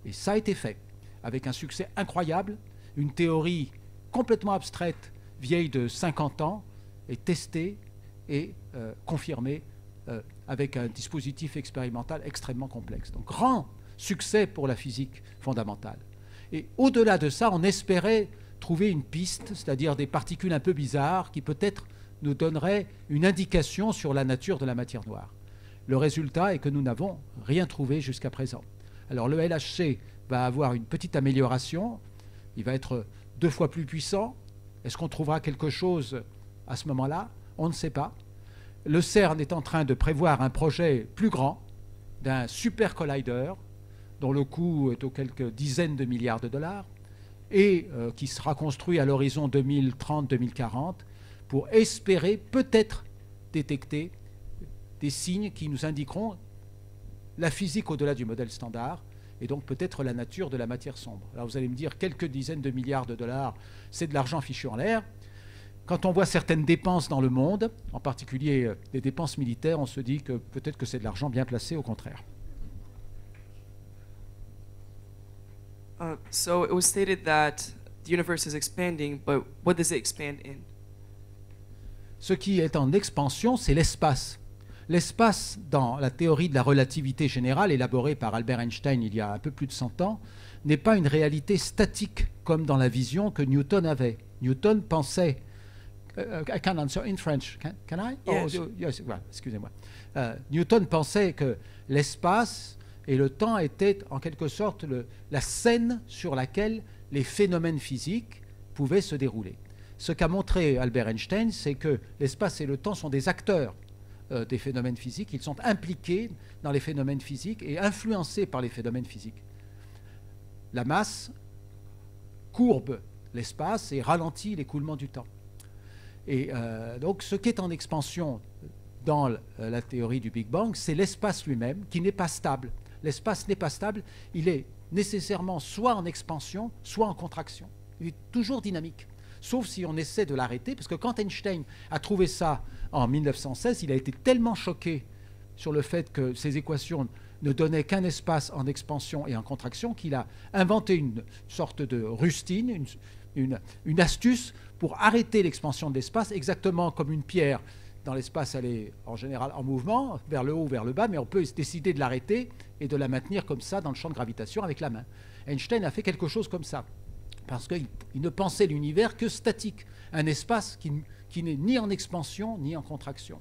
Et ça a été fait, avec un succès incroyable, une théorie complètement abstraite, vieille de 50 ans, est testée et confirmée avec un dispositif expérimental extrêmement complexe. Donc, grand succès pour la physique fondamentale. Et au-delà de ça, on espérait trouver une piste, c'est-à-dire des particules un peu bizarres qui peut-être nous donneraient une indication sur la nature de la matière noire. Le résultat est que nous n'avons rien trouvé jusqu'à présent. Alors le LHC va avoir une petite amélioration, il va être 2 fois plus puissant. Est-ce qu'on trouvera quelque chose à ce moment-là? On ne sait pas. Le CERN est en train de prévoir un projet plus grand d'un super collider dont le coût est aux quelques dizaines de milliards de dollars et qui sera construit à l'horizon 2030-2040 pour espérer peut-être détecter des signes qui nous indiqueront la physique au-delà du modèle standard et donc peut-être la nature de la matière sombre. Alors vous allez me dire, quelques dizaines de milliards de dollars, c'est de l'argent fichu en l'air. Quand on voit certaines dépenses dans le monde, en particulier des dépenses militaires, on se dit que peut-être que c'est de l'argent bien placé, au contraire. So it was stated that the universe is expanding, but what does it expand in? Ce qui est en expansion, c'est l'espace. L'espace, dans la théorie de la relativité générale, élaborée par Albert Einstein il y a un peu plus de 100 ans, n'est pas une réalité statique, comme dans la vision que Newton avait. Newton pensait... I can answer in French. Can I? Yes. Oh, yes. Well, excusez-moi. Newton pensait que l'espace et le temps étaient en quelque sorte la scène sur laquelle les phénomènes physiques pouvaient se dérouler. Ce qu'a montré Albert Einstein, c'est que l'espace et le temps sont des acteurs des phénomènes physiques. Ils sont impliqués dans les phénomènes physiques et influencés par les phénomènes physiques. la masse courbe l'espace et ralentit l'écoulement du temps. Et donc ce qui est en expansion dans la théorie du Big Bang, c'est l'espace lui-même qui n'est pas stable. L'espace n'est pas stable, il est nécessairement soit en expansion, soit en contraction. Il est toujours dynamique, sauf si on essaie de l'arrêter, parce que quand Einstein a trouvé ça en 1916, il a été tellement choqué sur le fait que ces équations ne donnaient qu'un espace en expansion et en contraction qu'il a inventé une sorte de rustine, une astuce pour arrêter l'expansion de l'espace, exactement comme une pierre. Dans l'espace, elle est en général en mouvement, vers le haut ou vers le bas, mais on peut décider de l'arrêter et de la maintenir comme ça dans le champ de gravitation avec la main. Einstein a fait quelque chose comme ça, parce qu'il ne pensait l'univers que statique, un espace qui n'est ni en expansion ni en contraction.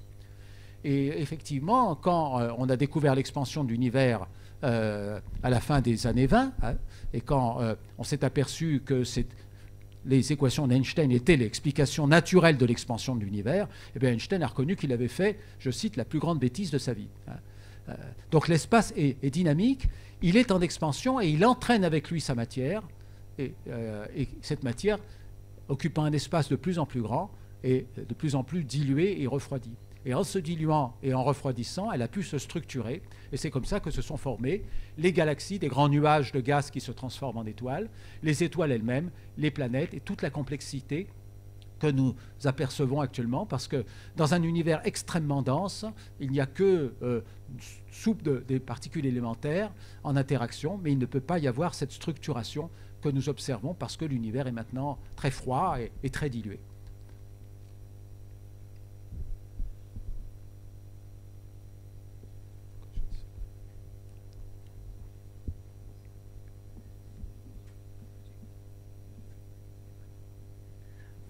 Et effectivement, quand on a découvert l'expansion de l'univers à la fin des années 20, hein, et quand on s'est aperçu que les équations d'Einstein étaient l'explication naturelle de l'expansion de l'univers, eh bien Einstein a reconnu qu'il avait fait, je cite, la plus grande bêtise de sa vie. Donc l'espace est dynamique, il est en expansion et il entraîne avec lui sa matière, et cette matière occupant un espace de plus en plus grand et de plus en plus dilué et refroidi. Et en se diluant et en refroidissant, elle a pu se structurer. Et c'est comme ça que se sont formées les galaxies, des grands nuages de gaz qui se transforment en étoiles, les étoiles elles-mêmes, les planètes et toute la complexité que nous apercevons actuellement. Parce que dans un univers extrêmement dense, il n'y a que soupe des particules élémentaires en interaction, mais il ne peut pas y avoir cette structuration que nous observons parce que l'univers est maintenant très froid et très dilué.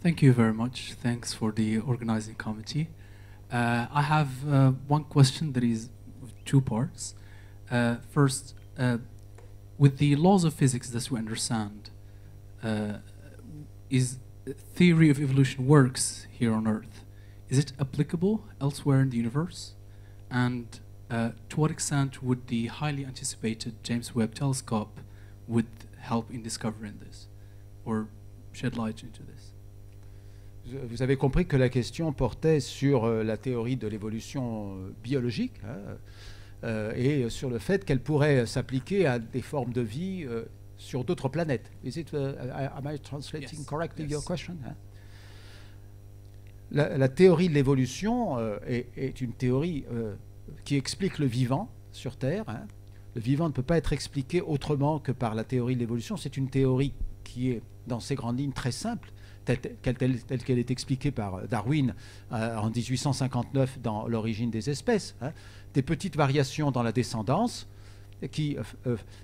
Thank you very much. Thanks for the organizing committee. I have one question that is two parts. First, with the laws of physics that we understand, is theory of evolution works here on Earth? Is it applicable elsewhere in the universe? And to what extent would the highly anticipated James Webb Telescope would help in discovering this or shed light into this? Vous avez compris que la question portait sur la théorie de l'évolution biologique et sur le fait qu'elle pourrait s'appliquer à des formes de vie sur d'autres planètes. Am I translating correctly your question? La théorie de l'évolution est une théorie qui explique le vivant sur Terre. Le vivant ne peut pas être expliqué autrement que par la théorie de l'évolution. C'est une théorie qui est, dans ses grandes lignes, très simple, telle qu'elle est expliquée par Darwin en 1859 dans L'origine des espèces, des petites variations dans la descendance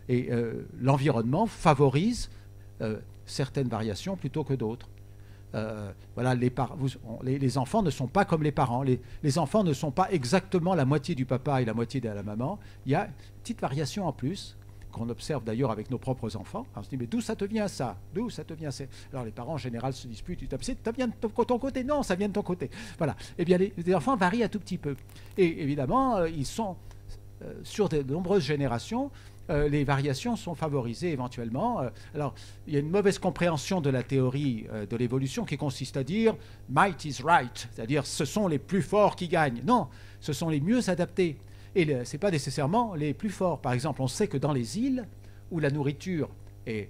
et l'environnement favorise certaines variations plutôt que d'autres. Voilà, les enfants ne sont pas comme les parents. Les enfants ne sont pas exactement la moitié du papa et la moitié de la maman. Il y a une petite variation en plus qu'on observe d'ailleurs avec nos propres enfants. Alors on se dit, mais d'où ça te vient ça? D'où ça te vient ça? Alors les parents en général se disputent, ça vient de ton côté? Non, ça vient de ton côté. Voilà. Eh bien les enfants varient un tout petit peu. Et évidemment, ils sont sur de nombreuses générations, les variations sont favorisées éventuellement. Alors, il y a une mauvaise compréhension de la théorie de l'évolution qui consiste à dire « might is right », c'est-à-dire ce sont les plus forts qui gagnent. Non, ce sont les mieux adaptés. Et ce n'est pas nécessairement les plus forts. Par exemple, on sait que dans les îles où la nourriture est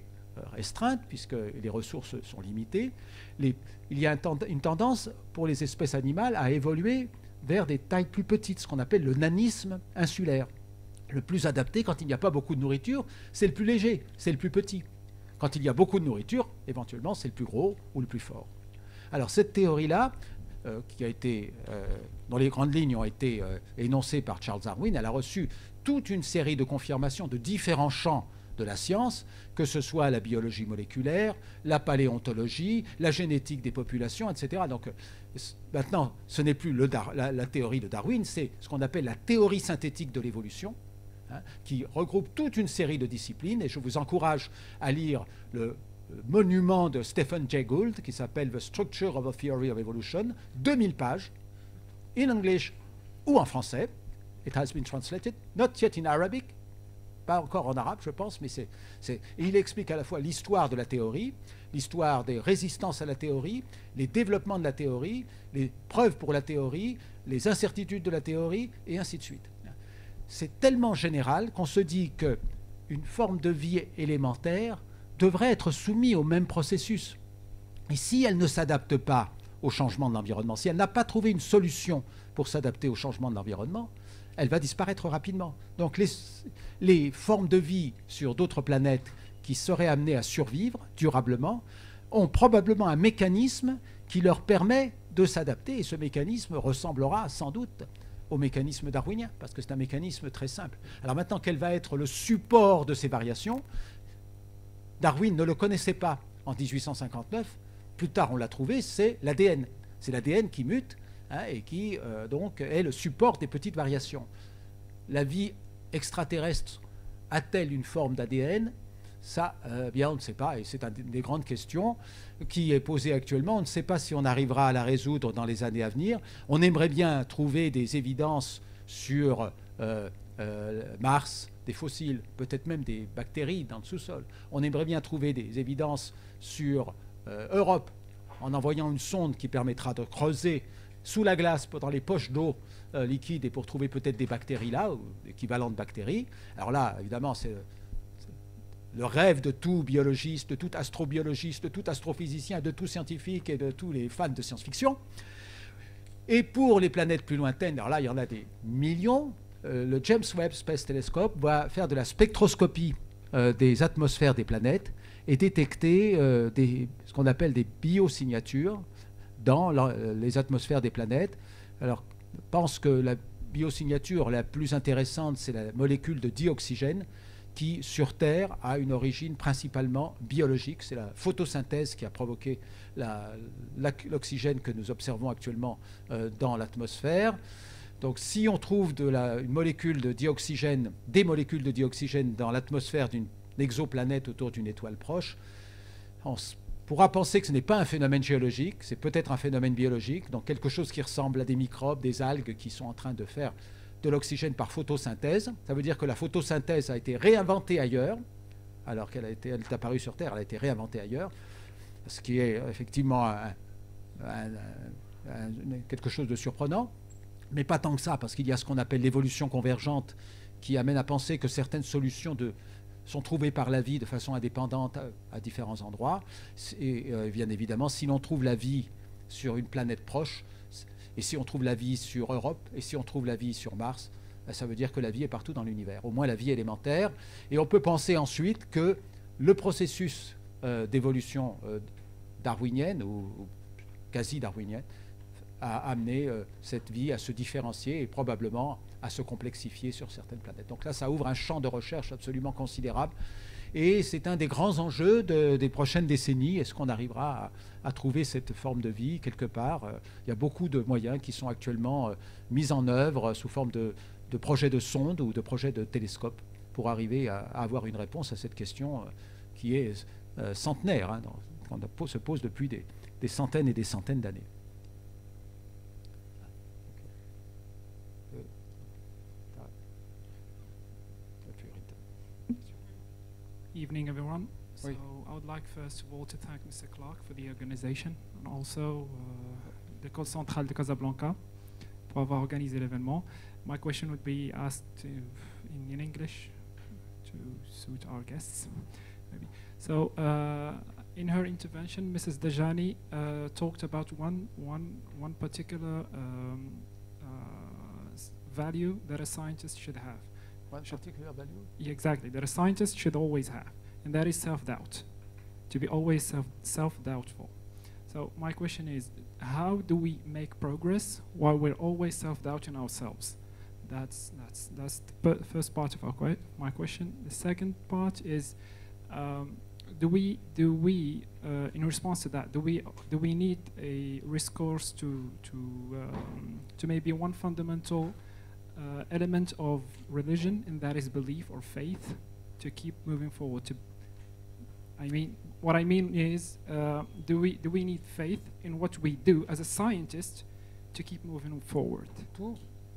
restreinte, puisque les ressources sont limitées, il y a une tendance pour les espèces animales à évoluer vers des tailles plus petites, ce qu'on appelle le nanisme insulaire. Le plus adapté, quand il n'y a pas beaucoup de nourriture, c'est le plus léger, c'est le plus petit. Quand il y a beaucoup de nourriture, éventuellement, c'est le plus gros ou le plus fort. Alors cette théorie-là, qui a été, dont les grandes lignes ont été énoncées par Charles Darwin, elle a reçu toute une série de confirmations de différents champs de la science, que ce soit la biologie moléculaire, la paléontologie, la génétique des populations, etc. Donc maintenant, ce n'est plus la théorie de Darwin, c'est ce qu'on appelle la théorie synthétique de l'évolution, qui regroupe toute une série de disciplines, et je vous encourage à lire le monument de Stephen Jay Gould qui s'appelle The Structure of a Theory of Evolution, 2000 pages, in English ou en français. It has been translated, not yet in Arabic, pas encore en arabe, je pense, mais et il explique à la fois l'histoire de la théorie, l'histoire des résistances à la théorie, les développements de la théorie, les preuves pour la théorie, les incertitudes de la théorie, et ainsi de suite. C'est tellement général qu'on se dit qu'une forme de vie élémentaire devrait être soumise au même processus. Et si elle ne s'adapte pas au changement de l'environnement, si elle n'a pas trouvé une solution pour s'adapter au changement de l'environnement, elle va disparaître rapidement. Donc les formes de vie sur d'autres planètes qui seraient amenées à survivre durablement ont probablement un mécanisme qui leur permet de s'adapter, et ce mécanisme ressemblera sans doute au mécanisme darwinien, parce que c'est un mécanisme très simple. Alors maintenant, quel va être le support de ces variations? Darwin ne le connaissait pas en 1859. Plus tard, on l'a trouvé, c'est l'ADN. C'est l'ADN qui mute, hein, et qui donc est le support des petites variations. La vie extraterrestre a-t-elle une forme d'ADN? Ça, bien, on ne sait pas, et c'est une des grandes questions qui est posée actuellement. On ne sait pas si on arrivera à la résoudre dans les années à venir. On aimerait bien trouver des évidences sur Mars, des fossiles, peut-être même des bactéries dans le sous-sol. On aimerait bien trouver des évidences sur Europe, en envoyant une sonde qui permettra de creuser sous la glace, dans les poches d'eau liquide, et pour trouver peut-être des bactéries là, ou d'équivalentes bactéries. Alors là, évidemment, c'est le rêve de tout biologiste, de tout astrobiologiste, de tout astrophysicien, de tout scientifique et de tous les fans de science-fiction. Et pour les planètes plus lointaines, alors là, il y en a des millions. Le James Webb Space Telescope va faire de la spectroscopie des atmosphères des planètes et détecter ce qu'on appelle des biosignatures dans les atmosphères des planètes. Alors, je pense que la biosignature la plus intéressante, c'est la molécule de dioxygène, qui, sur Terre, a une origine principalement biologique. C'est la photosynthèse qui a provoqué l'oxygène que nous observons actuellement dans l'atmosphère. Donc, si on trouve une molécule de dioxygène, des molécules de dioxygène dans l'atmosphère d'une exoplanète autour d'une étoile proche, on pourra penser que ce n'est pas un phénomène géologique, c'est peut-être un phénomène biologique, donc quelque chose qui ressemble à des microbes, des algues qui sont en train de faire de l'oxygène par photosynthèse. Ça veut dire que la photosynthèse a été réinventée ailleurs, alors qu'elle est apparue sur Terre, elle a été réinventée ailleurs, ce qui est effectivement quelque chose de surprenant, mais pas tant que ça, parce qu'il y a ce qu'on appelle l'évolution convergente, qui amène à penser que certaines solutions sont trouvées par la vie de façon indépendante à différents endroits. Et bien évidemment, si l'on trouve la vie sur une planète proche, et si on trouve la vie sur Europe, et si on trouve la vie sur Mars, ça veut dire que la vie est partout dans l'univers, au moins la vie élémentaire. Et on peut penser ensuite que le processus d'évolution darwinienne, ou quasi darwinienne, a amené cette vie à se différencier et probablement à se complexifier sur certaines planètes. Donc là, ça ouvre un champ de recherche absolument considérable. Et c'est un des grands enjeux des prochaines décennies. Est-ce qu'on arrivera à trouver cette forme de vie quelque part? Il y a beaucoup de moyens qui sont actuellement mis en œuvre sous forme de projets de sondes ou de projets de télescopes pour arriver à avoir une réponse à cette question qui est centenaire, hein, qu'on se pose depuis des centaines et des centaines d'années. Evening, everyone. So Oui. I would like first of all to thank Mr. Clark for the organization and also l'école centrale de Casablanca pour avoir organisé l'événement. My question would be asked in English to suit our guests, maybe. So in her intervention, Mrs. Dajani talked about one particular value that a scientist should have. One particular value? Yeah, exactly, that a scientist should always have, and that is self-doubt, to be always self-doubtful. So my question is, how do we make progress while we're always self-doubting ourselves? That's the first part of my question. The second part is, do we in response to that, do we need a recourse to maybe one fundamental element of religion, and that is belief or faith, to keep moving forward? What I mean is, do we need faith in what we do as a scientist to keep moving forward?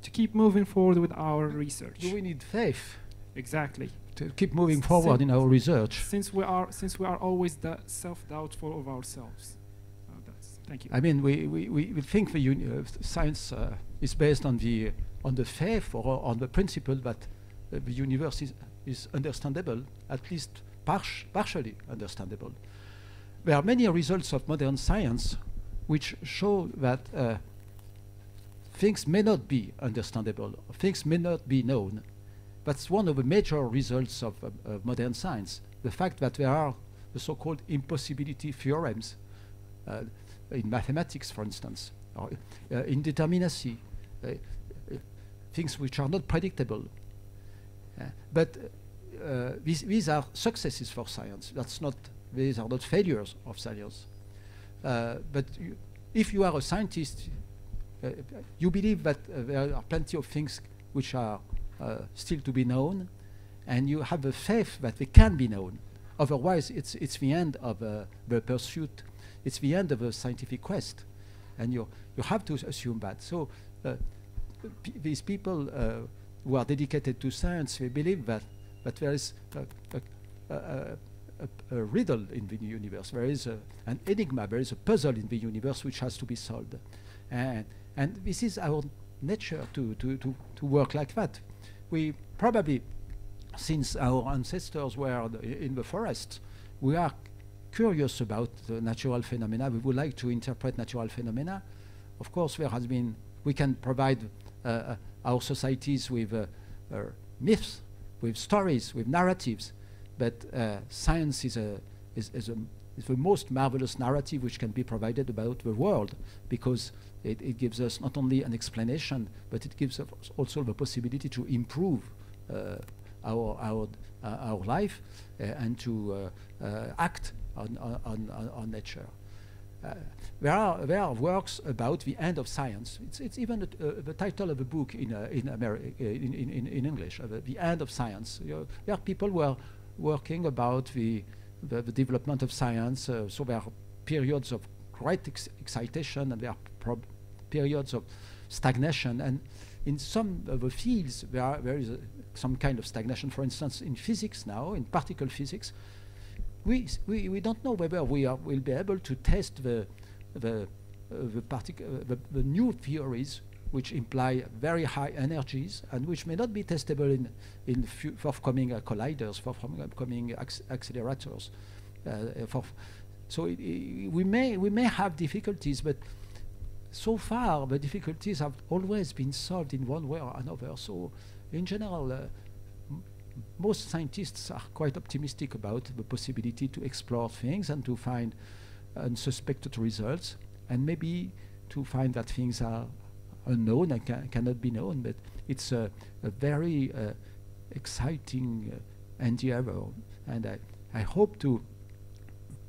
To keep moving forward with our research. Do we need faith? Exactly. to keep moving forward in our research. Since we are always self-doubtful of ourselves. Thank you. I mean, we think the science is based on the faith or on the principle that the universe is understandable, at least partially understandable. There are many results of modern science which show that things may not be understandable, things may not be known. That's one of the major results of modern science, the fact that there are the so-called impossibility theorems in mathematics, for instance, or indeterminacy, things which are not predictable. But these are successes for science. These are not failures of science. But if you are a scientist, you believe that there are plenty of things which are still to be known, and you have the faith that they can be known. Otherwise, it's the end of the pursuit. It's the end of a scientific quest, and you have to assume that. So these people who are dedicated to science, they believe that there is a riddle in the universe. There is an enigma. There is a puzzle in the universe which has to be solved, and this is our nature to work like that. We probably, since our ancestors were in the forest, we are curious about the natural phenomena. We would like to interpret natural phenomena. Of course, we can provide our societies with myths, with stories, with narratives, but science is the most marvelous narrative which can be provided about the world, because it gives us not only an explanation, but it gives us also the possibility to improve our life and to act on nature. There are works about the end of science. It's even the title of a book in English, The End of Science. There are people who are working about the development of science. So there are periods of great excitation, and there are periods of stagnation. And in some of the fields, there is some kind of stagnation. For instance, in physics now, in particle physics, we don't know whether we'll be able to test the new theories which imply very high energies and which may not be testable in forthcoming colliders, forthcoming accelerators. So we may have difficulties, but so far the difficulties have always been solved in one way or another. So in general, most scientists are quite optimistic about the possibility to explore things and to find unsuspected results, and maybe to find that things are unknown and cannot be known. But it's a very exciting endeavor, and I hope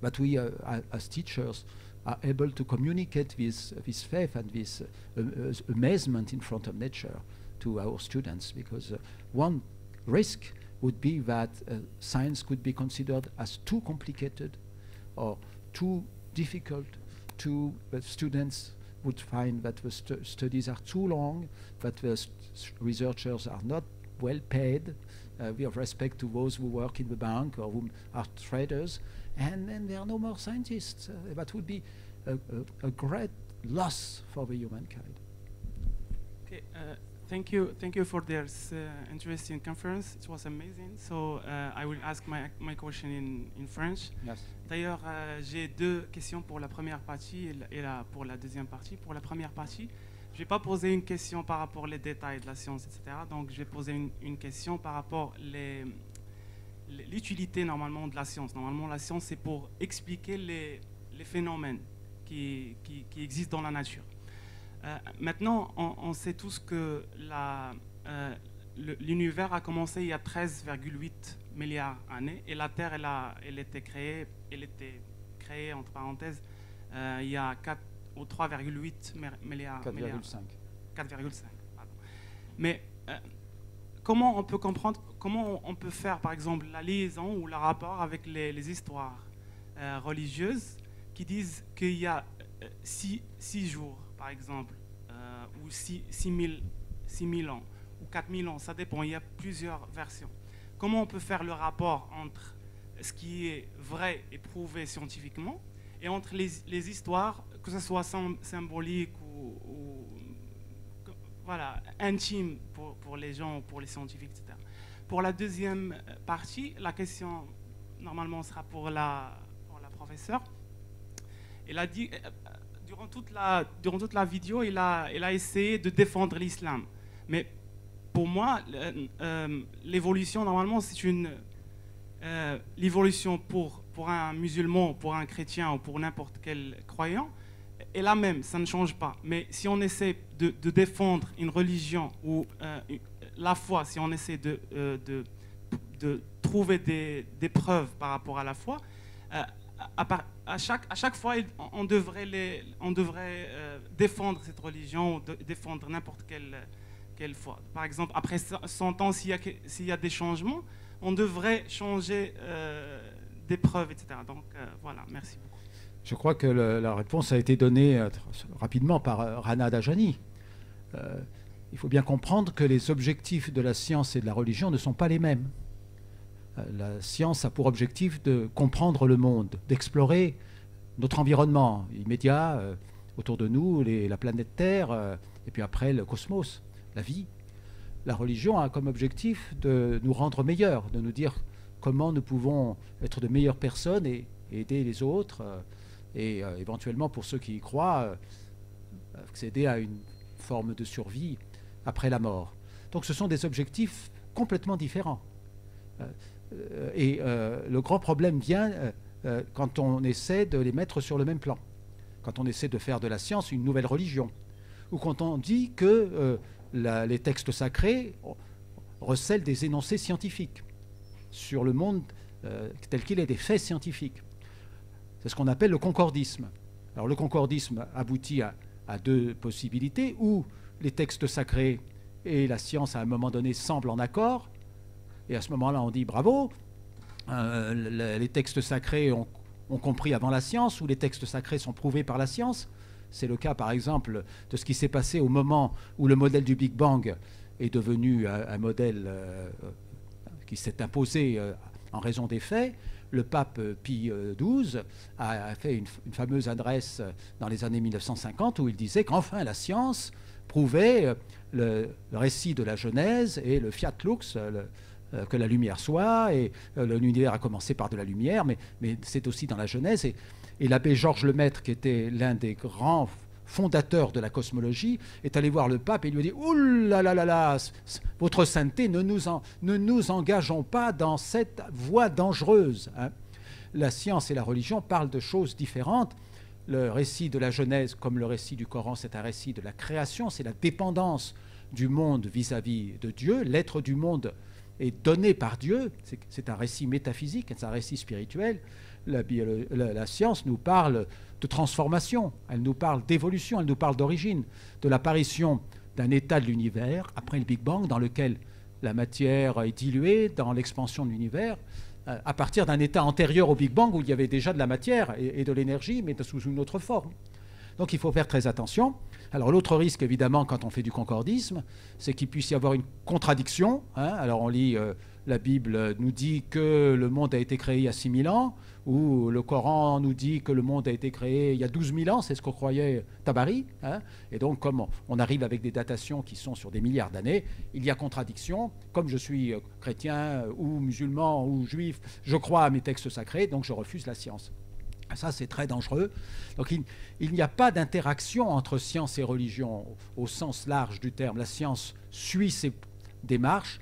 that we as teachers are able to communicate this faith and this amazement in front of nature to our students, because one risk would be that science could be considered as too complicated or too difficult. Students would find that the studies are too long, that the researchers are not well paid. We have respect to those who work in the bank or who are traders, and then there are no more scientists. That would be a great loss for the humankind. Okay, thank you for this interesting conference. It was amazing. So I will ask my question in French. Yes. D'ailleurs, j'ai deux questions pour la première partie et pour la deuxième partie. Pour la première partie, je ne vais pas poser une question par rapport aux détails de la science, etc. Donc, je vais poser une question par rapport à l'utilité normalement de la science. Normalement, la science, c'est pour expliquer les phénomènes qui existent dans la nature. Maintenant, on sait tous que l'univers a commencé il y a 13,8 milliards d'années, et la Terre, elle était créée entre parenthèses il y a 4 ou 3,8 milliards. 4,5. 4,5. Mais comment on peut comprendre, comment on peut faire par exemple la liaison ou le rapport avec les histoires religieuses qui disent qu'il y a 6 jours par exemple, ou 6 000 ans, ou 4 000 ans, ça dépend, il y a plusieurs versions. comment on peut faire le rapport entre ce qui est vrai et prouvé scientifiquement et entre les histoires, que ce soit symboliques ou voilà, intimes pour les gens, pour les scientifiques, etc. Pour la deuxième partie, la question normalement sera pour la professeure. Elle a dit, durant toute la vidéo, il a essayé de défendre l'islam. Mais pour moi, l'évolution, normalement, c'est l'évolution pour un musulman, pour un chrétien ou pour n'importe quel croyant est la même, ça ne change pas. Mais si on essaie de défendre une religion ou la foi, si on essaie de trouver des preuves par rapport à la foi, à chaque fois, on devrait défendre cette religion ou défendre n'importe quelle foi. Par exemple, après 100 ans, s'il y a des changements, on devrait changer des preuves, etc. Donc voilà, merci beaucoup. Je crois que la réponse a été donnée rapidement par Rana Dajani. Il faut bien comprendre que les objectifs de la science et de la religion ne sont pas les mêmes. La science a pour objectif de comprendre le monde, d'explorer notre environnement immédiat, autour de nous, la planète Terre, et puis après le cosmos, la vie. La religion a comme objectif de nous rendre meilleurs, de nous dire comment nous pouvons être de meilleures personnes et aider les autres, et éventuellement, pour ceux qui y croient, accéder à une forme de survie après la mort. Donc ce sont des objectifs complètement différents. Et le grand problème vient quand on essaie de les mettre sur le même plan, quand on essaie de faire de la science une nouvelle religion, ou quand on dit que les textes sacrés recèlent des énoncés scientifiques sur le monde tel qu'il est, des faits scientifiques. C'est ce qu'on appelle le concordisme. Alors le concordisme aboutit à deux possibilités, où les textes sacrés et la science à un moment donné semblent en accord, et à ce moment-là on dit bravo, les textes sacrés ont compris avant la science, ou les textes sacrés sont prouvés par la science. C'est le cas par exemple de ce qui s'est passé au moment où le modèle du Big Bang est devenu un modèle qui s'est imposé en raison des faits. Le pape Pie XII a fait une fameuse adresse dans les années 1950 où il disait qu'enfin la science prouvait le récit de la Genèse et le fiat lux, que la lumière soit, et l'univers a commencé par de la lumière, mais c'est aussi dans la Genèse. Et l'abbé Georges Lemaître, qui était l'un des grands fondateur de la cosmologie, est allé voir le pape et lui a dit « Ouh là là là là, votre sainteté, ne nous engageons pas dans cette voie dangereuse. Hein. » La science et la religion parlent de choses différentes. Le récit de la Genèse, comme le récit du Coran, c'est un récit de la création, c'est la dépendance du monde vis-à-vis de Dieu. L'être du monde est donné par Dieu, c'est un récit métaphysique, c'est un récit spirituel. La science nous parle de transformation, elle nous parle d'évolution, elle nous parle d'origine, de l'apparition d'un état de l'univers après le Big Bang dans lequel la matière est diluée dans l'expansion de l'univers, à partir d'un état antérieur au Big Bang où il y avait déjà de la matière et de l'énergie, mais sous une autre forme. Donc il faut faire très attention. Alors l'autre risque, évidemment, quand on fait du concordisme, c'est qu'il puisse y avoir une contradiction. Hein. Alors on lit, la Bible nous dit que le monde a été créé il y a 6000 ans, ou le Coran nous dit que le monde a été créé il y a 12 000 ans, c'est ce que croyait Tabari. Hein. Et donc comme on arrive avec des datations qui sont sur des milliards d'années, il y a contradiction. Comme je suis chrétien ou musulman ou juif, je crois à mes textes sacrés, donc je refuse la science. Ça, c'est très dangereux. Donc, il n'y a pas d'interaction entre science et religion au sens large du terme. La science suit ses démarches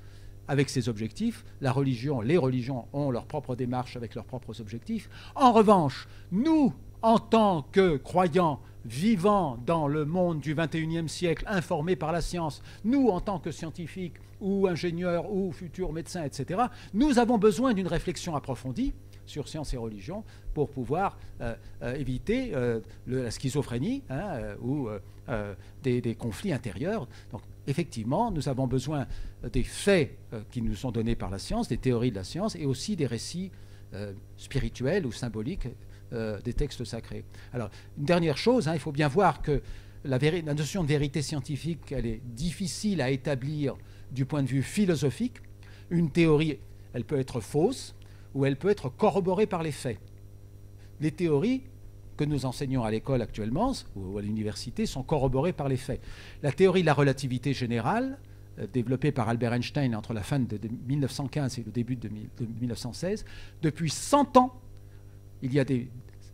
avec ses objectifs. Les religions ont leurs propres démarches avec leurs propres objectifs. En revanche, nous, en tant que croyants vivant dans le monde du XXIe siècle, informés par la science, nous, en tant que scientifiques ou ingénieurs ou futurs médecins, etc., nous avons besoin d'une réflexion approfondie sur science et religion pour pouvoir éviter la schizophrénie ou des conflits intérieurs. Donc effectivement, nous avons besoin des faits qui nous sont donnés par la science, des théories de la science et aussi des récits spirituels ou symboliques des textes sacrés. Alors une dernière chose, il faut bien voir que la notion de vérité scientifique, elle est difficile à établir du point de vue philosophique. Une théorie elle peut être fausse ou elle peut être corroborée par les faits. Les théories que nous enseignons à l'école actuellement ou à l'université sont corroborées par les faits. La théorie de la relativité générale, développée par Albert Einstein entre la fin de 1915 et le début de 1916, depuis 100 ans, il y a des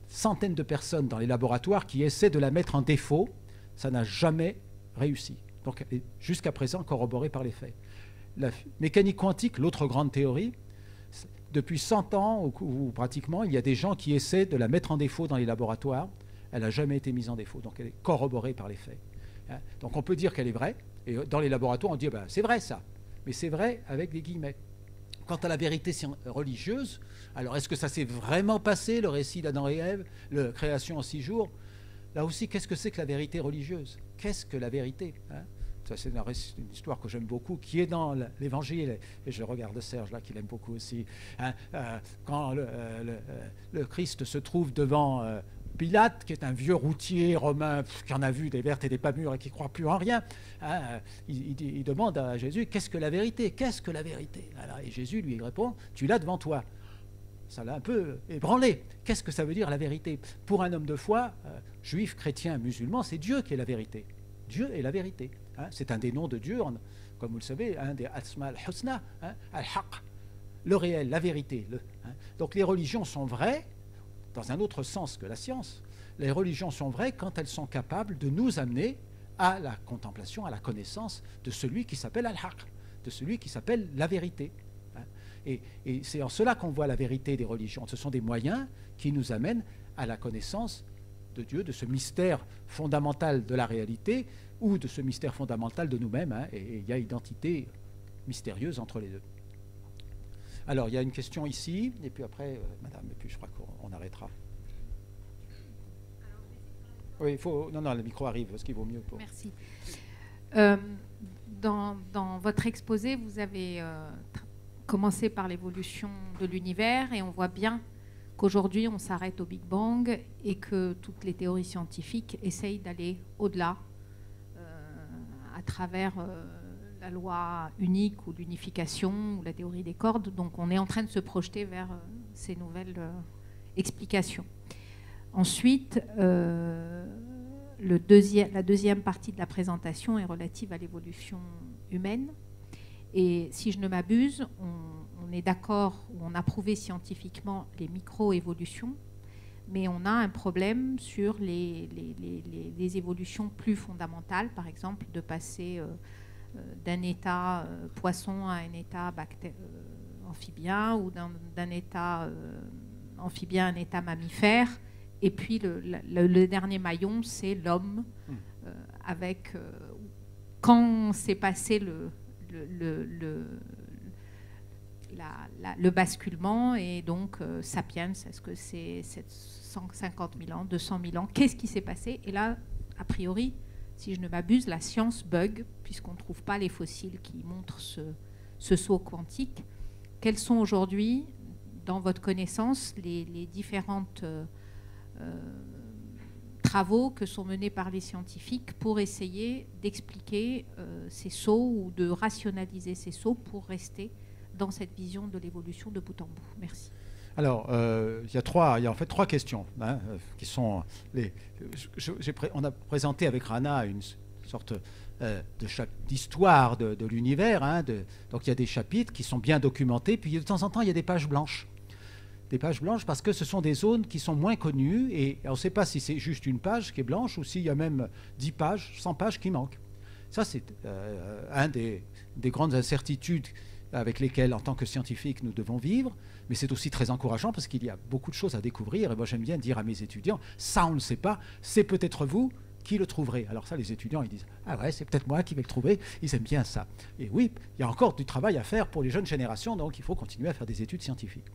centaines de personnes dans les laboratoires qui essaient de la mettre en défaut. Ça n'a jamais réussi. Donc, elle est jusqu'à présent corroborée par les faits. La mécanique quantique, l'autre grande théorie, depuis 100 ans ou pratiquement, il y a des gens qui essaient de la mettre en défaut dans les laboratoires. Elle n'a jamais été mise en défaut. Donc, elle est corroborée par les faits. Donc, on peut dire qu'elle est vraie. Et dans les laboratoires, on dit ben, c'est vrai ça. Mais c'est vrai avec des guillemets. Quant à la vérité religieuse, alors est-ce que ça s'est vraiment passé, le récit d'Adam et Ève, la création en 6 jours? Là aussi, qu'est-ce que c'est que la vérité religieuse? Qu'est-ce que la vérité, hein? Ça, c'est une histoire que j'aime beaucoup, qui est dans l'Évangile, et je regarde Serge là, qui l'aime beaucoup aussi. Hein, quand le Christ se trouve devant Pilate, qui est un vieux routier romain qui en a vu des vertes et des pas mûres et qui ne croit plus en rien, hein, il demande à Jésus, qu'est-ce que la vérité? Qu'est-ce que la vérité? Alors, et Jésus lui répond, tu l'as devant toi. Ça l'a un peu ébranlé. Qu'est-ce que ça veut dire la vérité? Pour un homme de foi, juif, chrétien, musulman, c'est Dieu qui est la vérité. Dieu est la vérité. Hein, c'est un des noms de Dieu, comme vous le savez, un des Asma al-Husna, hein, al-Haq, le réel, la vérité. Hein. Donc les religions sont vraies, dans un autre sens que la science. Les religions sont vraies quand elles sont capables de nous amener à la contemplation, à la connaissance de celui qui s'appelle al-Haq, de celui qui s'appelle la vérité. Hein. Et c'est en cela qu'on voit la vérité des religions. Ce sont des moyens qui nous amènent à la connaissance de Dieu, de ce mystère fondamental de la réalité ou de ce mystère fondamental de nous-mêmes. Hein, et il y a identité mystérieuse entre les deux. Alors, il y a une question ici, et puis après, madame, et puis je crois qu'on arrêtera. Oui, il faut... Non, le micro arrive, ce qui vaut mieux pour... Merci. Dans votre exposé, vous avez commencé par l'évolution de l'univers, et on voit bien qu'aujourd'hui, on s'arrête au Big Bang et que toutes les théories scientifiques essayent d'aller au-delà à travers la loi unique ou l'unification ou la théorie des cordes. Donc, on est en train de se projeter vers ces nouvelles explications. Ensuite, la deuxième partie de la présentation est relative à l'évolution humaine. Et si je ne m'abuse, on est d'accord, ou on a prouvé scientifiquement les micro-évolutions, mais on a un problème sur les évolutions plus fondamentales, par exemple de passer d'un état poisson à un état amphibien, ou d'un état amphibien à un état mammifère. Et puis le dernier maillon, c'est l'homme, avec quand s'est passé le basculement, et donc Sapiens, est-ce que c'est 150 000 ans, 200 000 ans? Qu'est-ce qui s'est passé? Et là, a priori, si je ne m'abuse, la science bug, puisqu'on ne trouve pas les fossiles qui montrent ce saut quantique. Quels sont aujourd'hui, dans votre connaissance, les différentes travaux que sont menés par les scientifiques pour essayer d'expliquer ces sauts ou de rationaliser ces sauts pour rester dans cette vision de l'évolution de bout en bout? Merci. Alors, il y a en fait trois questions, hein, qui sont on a présenté avec Rana une sorte d'histoire de l'univers. Hein, donc il y a des chapitres qui sont bien documentés, puis de temps en temps il y a des pages blanches. Des pages blanches parce que ce sont des zones qui sont moins connues, et on ne sait pas si c'est juste une page qui est blanche ou s'il y a même 10 pages, 100 pages qui manquent. Ça, c'est un des grandes incertitudes avec lesquelles, en tant que scientifique, nous devons vivre, mais c'est aussi très encourageant parce qu'il y a beaucoup de choses à découvrir, et moi j'aime bien dire à mes étudiants, ça on ne sait pas, c'est peut-être vous qui le trouverez. Alors ça, les étudiants, ils disent, ah ouais, c'est peut-être moi qui vais le trouver, ils aiment bien ça. Et oui, il y a encore du travail à faire pour les jeunes générations, donc il faut continuer à faire des études scientifiques.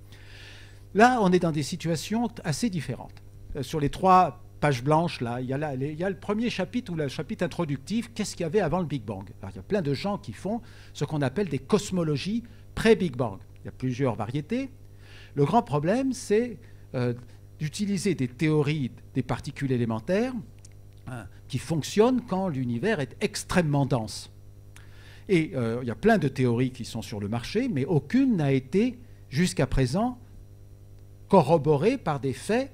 Là, on est dans des situations assez différentes. Sur les 3 pages blanches, là, il y a le premier chapitre, ou le chapitre introductif, qu'est-ce qu'il y avait avant le Big Bang? Alors, il y a plein de gens qui font ce qu'on appelle des cosmologies pré-Big Bang. Il y a plusieurs variétés. Le grand problème, c'est d'utiliser des théories des particules élémentaires qui fonctionnent quand l'univers est extrêmement dense. Et il y a plein de théories qui sont sur le marché, mais aucune n'a été, jusqu'à présent, corroborée par des faits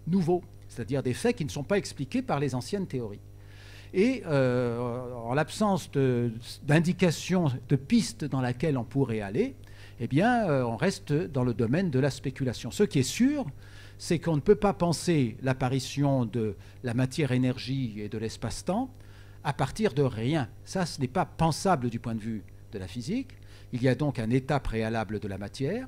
nouveaux, c'est-à-dire des faits qui ne sont pas expliqués par les anciennes théories. Et en l'absence d'indications, de pistes dans laquelle on pourrait aller, eh bien, on reste dans le domaine de la spéculation. Ce qui est sûr, c'est qu'on ne peut pas penser l'apparition de la matière-énergie et de l'espace-temps à partir de rien. Ça, ce n'est pas pensable du point de vue de la physique. Il y a donc un état préalable de la matière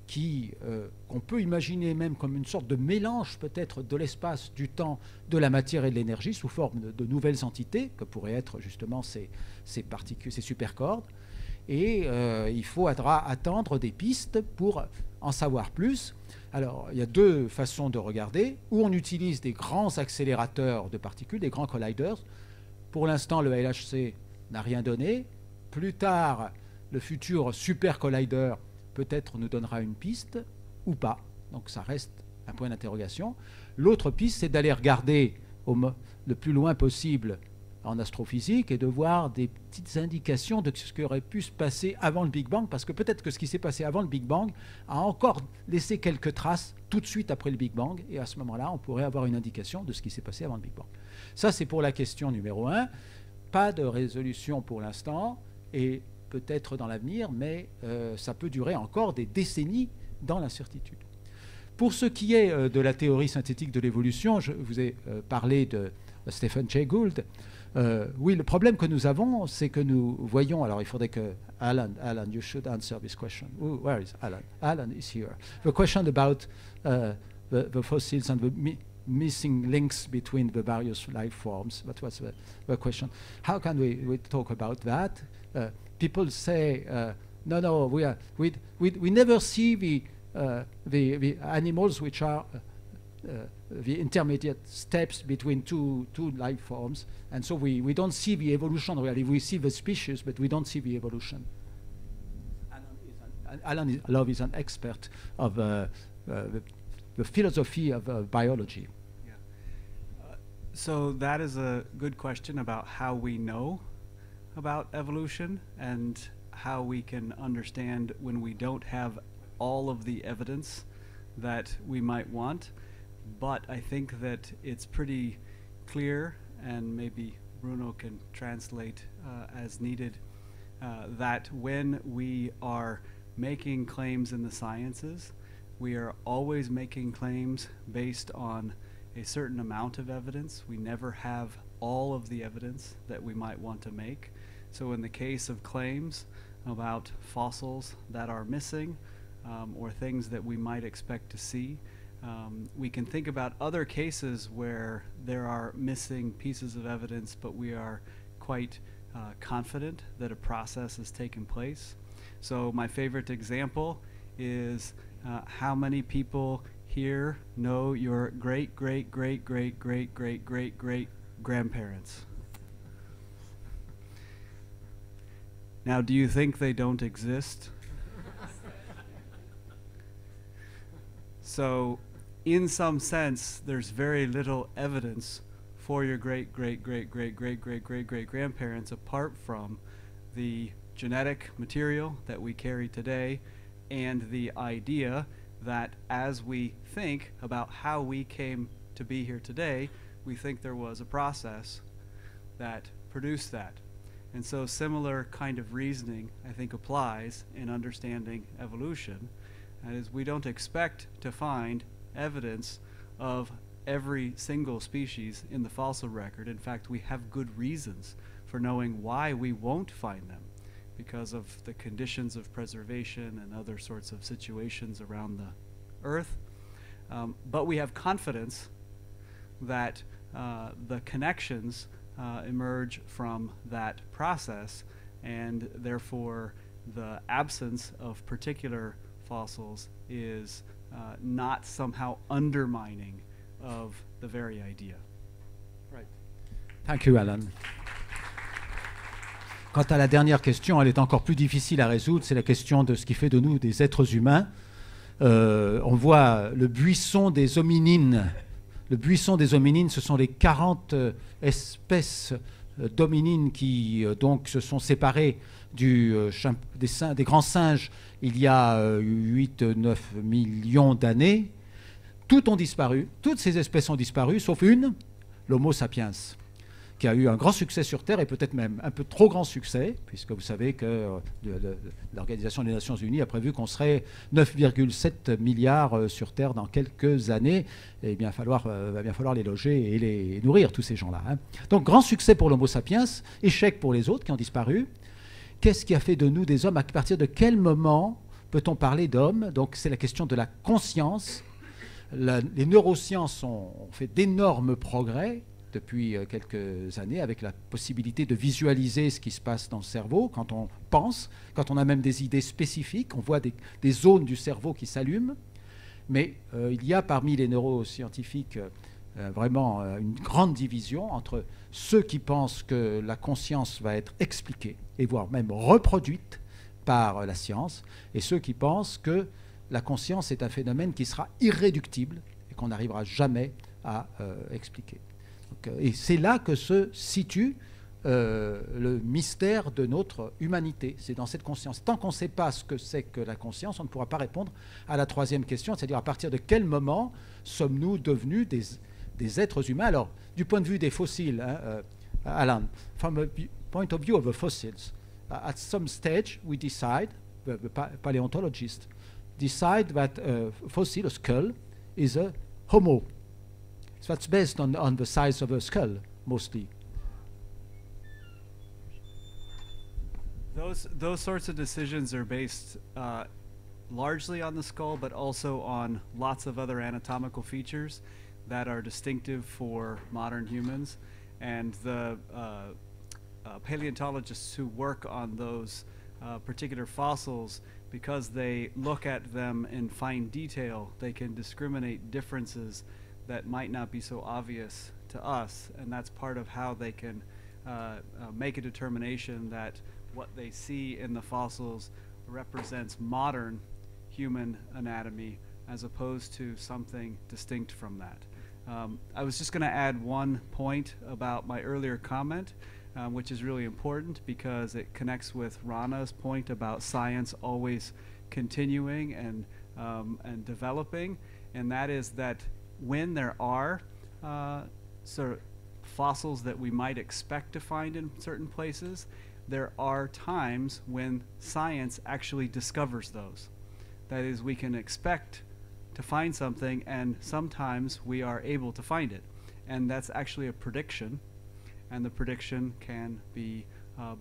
qu'on peut imaginer même comme une sorte de mélange peut-être de l'espace, du temps, de la matière et de l'énergie sous forme de nouvelles entités que pourraient être justement ces particules, ces supercordes. Et il faudra attendre des pistes pour en savoir plus. Alors, il y a deux façons de regarder. Ou on utilise des grands accélérateurs de particules, des grands colliders. Pour l'instant, le LHC n'a rien donné. Plus tard, le futur super collider peut-être nous donnera une piste ou pas. Donc ça reste un point d'interrogation. L'autre piste, c'est d'aller regarder le plus loin possible en astrophysique et de voir des petites indications de ce qui aurait pu se passer avant le Big Bang, parce que peut-être que ce qui s'est passé avant le Big Bang a encore laissé quelques traces tout de suite après le Big Bang, et à ce moment-là, on pourrait avoir une indication de ce qui s'est passé avant le Big Bang. Ça, c'est pour la question numéro 1. Pas de résolution pour l'instant, et peut-être dans l'avenir, mais ça peut durer encore des décennies dans l'incertitude. Pour ce qui est de la théorie synthétique de l'évolution, je vous ai parlé de Stephen Jay Gould. Oui, le problème que nous avons, c'est que nous voyons... Alors, il faudrait que... Alan, you should answer this question. Ooh, where is Alan? Alan is here. The question about the fossils and the missing links between the various life forms. That was the question. How can we talk about that? People say, no, we never see the animals which are the intermediate steps between two life forms, and so we don't see the evolution really. We see the species, but we don't see the evolution. Alan Love is an expert of the philosophy of biology. Yeah. So that is a good question about how we know about evolution and how we can understand when we don't have all of the evidence that we might want. But I think that it's pretty clear, and maybe Bruno can translate as needed, that when we are making claims in the sciences, we are always making claims based on a certain amount of evidence. We never have all of the evidence that we might want to make. So in the case of claims about fossils that are missing, or things that we might expect to see, we can think about other cases where there are missing pieces of evidence, but we are quite confident that a process has taken place. So my favorite example is how many people here know your great-great-great-great-great-great-great-great-grandparents? Now, do you think they don't exist? So, in some sense, there's very little evidence for your great-great-great-great-great-great-great-great-grandparents apart from the genetic material that we carry today and the idea that as we think about how we came to be here today, we think there was a process that produced that. And so similar kind of reasoning, I think, applies in understanding evolution. That is, we don't expect to find evidence of every single species in the fossil record. In fact, we have good reasons for knowing why we won't find them, because of the conditions of preservation and other sorts of situations around the Earth. But we have confidence that the connections emerge from that process, and therefore the absence of particular fossils is not somehow undermining of the very idea. Right. Thank you, Alan. Quant à la dernière question, elle est encore plus difficile à résoudre. C'est la question de ce qui fait de nous des êtres humains. On voit le buisson des hominines. Le buisson des hominines, ce sont les 40 espèces dominines qui donc se sont séparés des grands singes il y a 8-9 millions d'années, toutes ont disparu, toutes ces espèces ont disparu, sauf une, l'Homo sapiens, qui a eu un grand succès sur Terre et peut-être même un peu trop grand succès, puisque vous savez que l'Organisation des Nations Unies a prévu qu'on serait 9,7 milliards sur Terre dans quelques années. Et il va bien falloir les loger et les nourrir, tous ces gens-là. Hein. Donc grand succès pour l'Homo sapiens, échec pour les autres qui ont disparu. Qu'est-ce qui a fait de nous des hommes? À partir de quel moment peut-on parler d'hommes? Donc c'est la question de la conscience. Les neurosciences ont fait d'énormes progrès depuis quelques années, avec la possibilité de visualiser ce qui se passe dans le cerveau quand on pense, quand on a même des idées spécifiques, on voit des zones du cerveau qui s'allument. Mais il y a parmi les neuroscientifiques vraiment une grande division entre ceux qui pensent que la conscience va être expliquée, et voire même reproduite par la science, et ceux qui pensent que la conscience est un phénomène qui sera irréductible et qu'on n'arrivera jamais à expliquer. Et c'est là que se situe le mystère de notre humanité. C'est dans cette conscience. Tant qu'on ne sait pas ce que c'est que la conscience, on ne pourra pas répondre à la troisième question, c'est-à-dire à partir de quel moment sommes-nous devenus des êtres humains. Alors, du point de vue des fossiles, hein, Alan, from a point of view of the fossils, at some stage we decide, the paleontologists decide that a fossil, a skull, is a homo. So that's based on the size of a skull, mostly. Those sorts of decisions are based largely on the skull, but also on lots of other anatomical features that are distinctive for modern humans. And the paleontologists who work on those particular fossils, because they look at them in fine detail, they can discriminate differences that might not be so obvious to us, and that's part of how they can make a determination that what they see in the fossils represents modern human anatomy as opposed to something distinct from that. I was just going to add one point about my earlier comment, which is really important because it connects with Rana's point about science always continuing and developing, and that is that when there are sort of fossils that we might expect to find in certain places, there are times when science actually discovers those. That is, we can expect to find something, and sometimes we are able to find it. And that's actually a prediction, and the prediction can be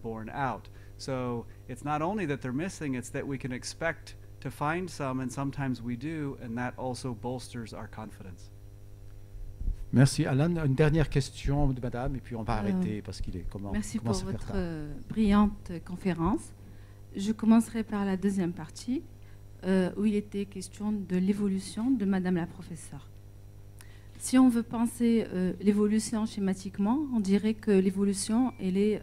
borne out. So it's not only that they're missing, it's that we can expect to find some, and sometimes we do, and that also bolsters our confidence. Merci Alan. Une dernière question de madame, et puis on va arrêter parce qu'il est Merci pour votre brillante conférence. Je commencerai par la deuxième partie, où il était question de l'évolution de madame la professeure. Si on veut penser l'évolution schématiquement, on dirait que l'évolution, elle est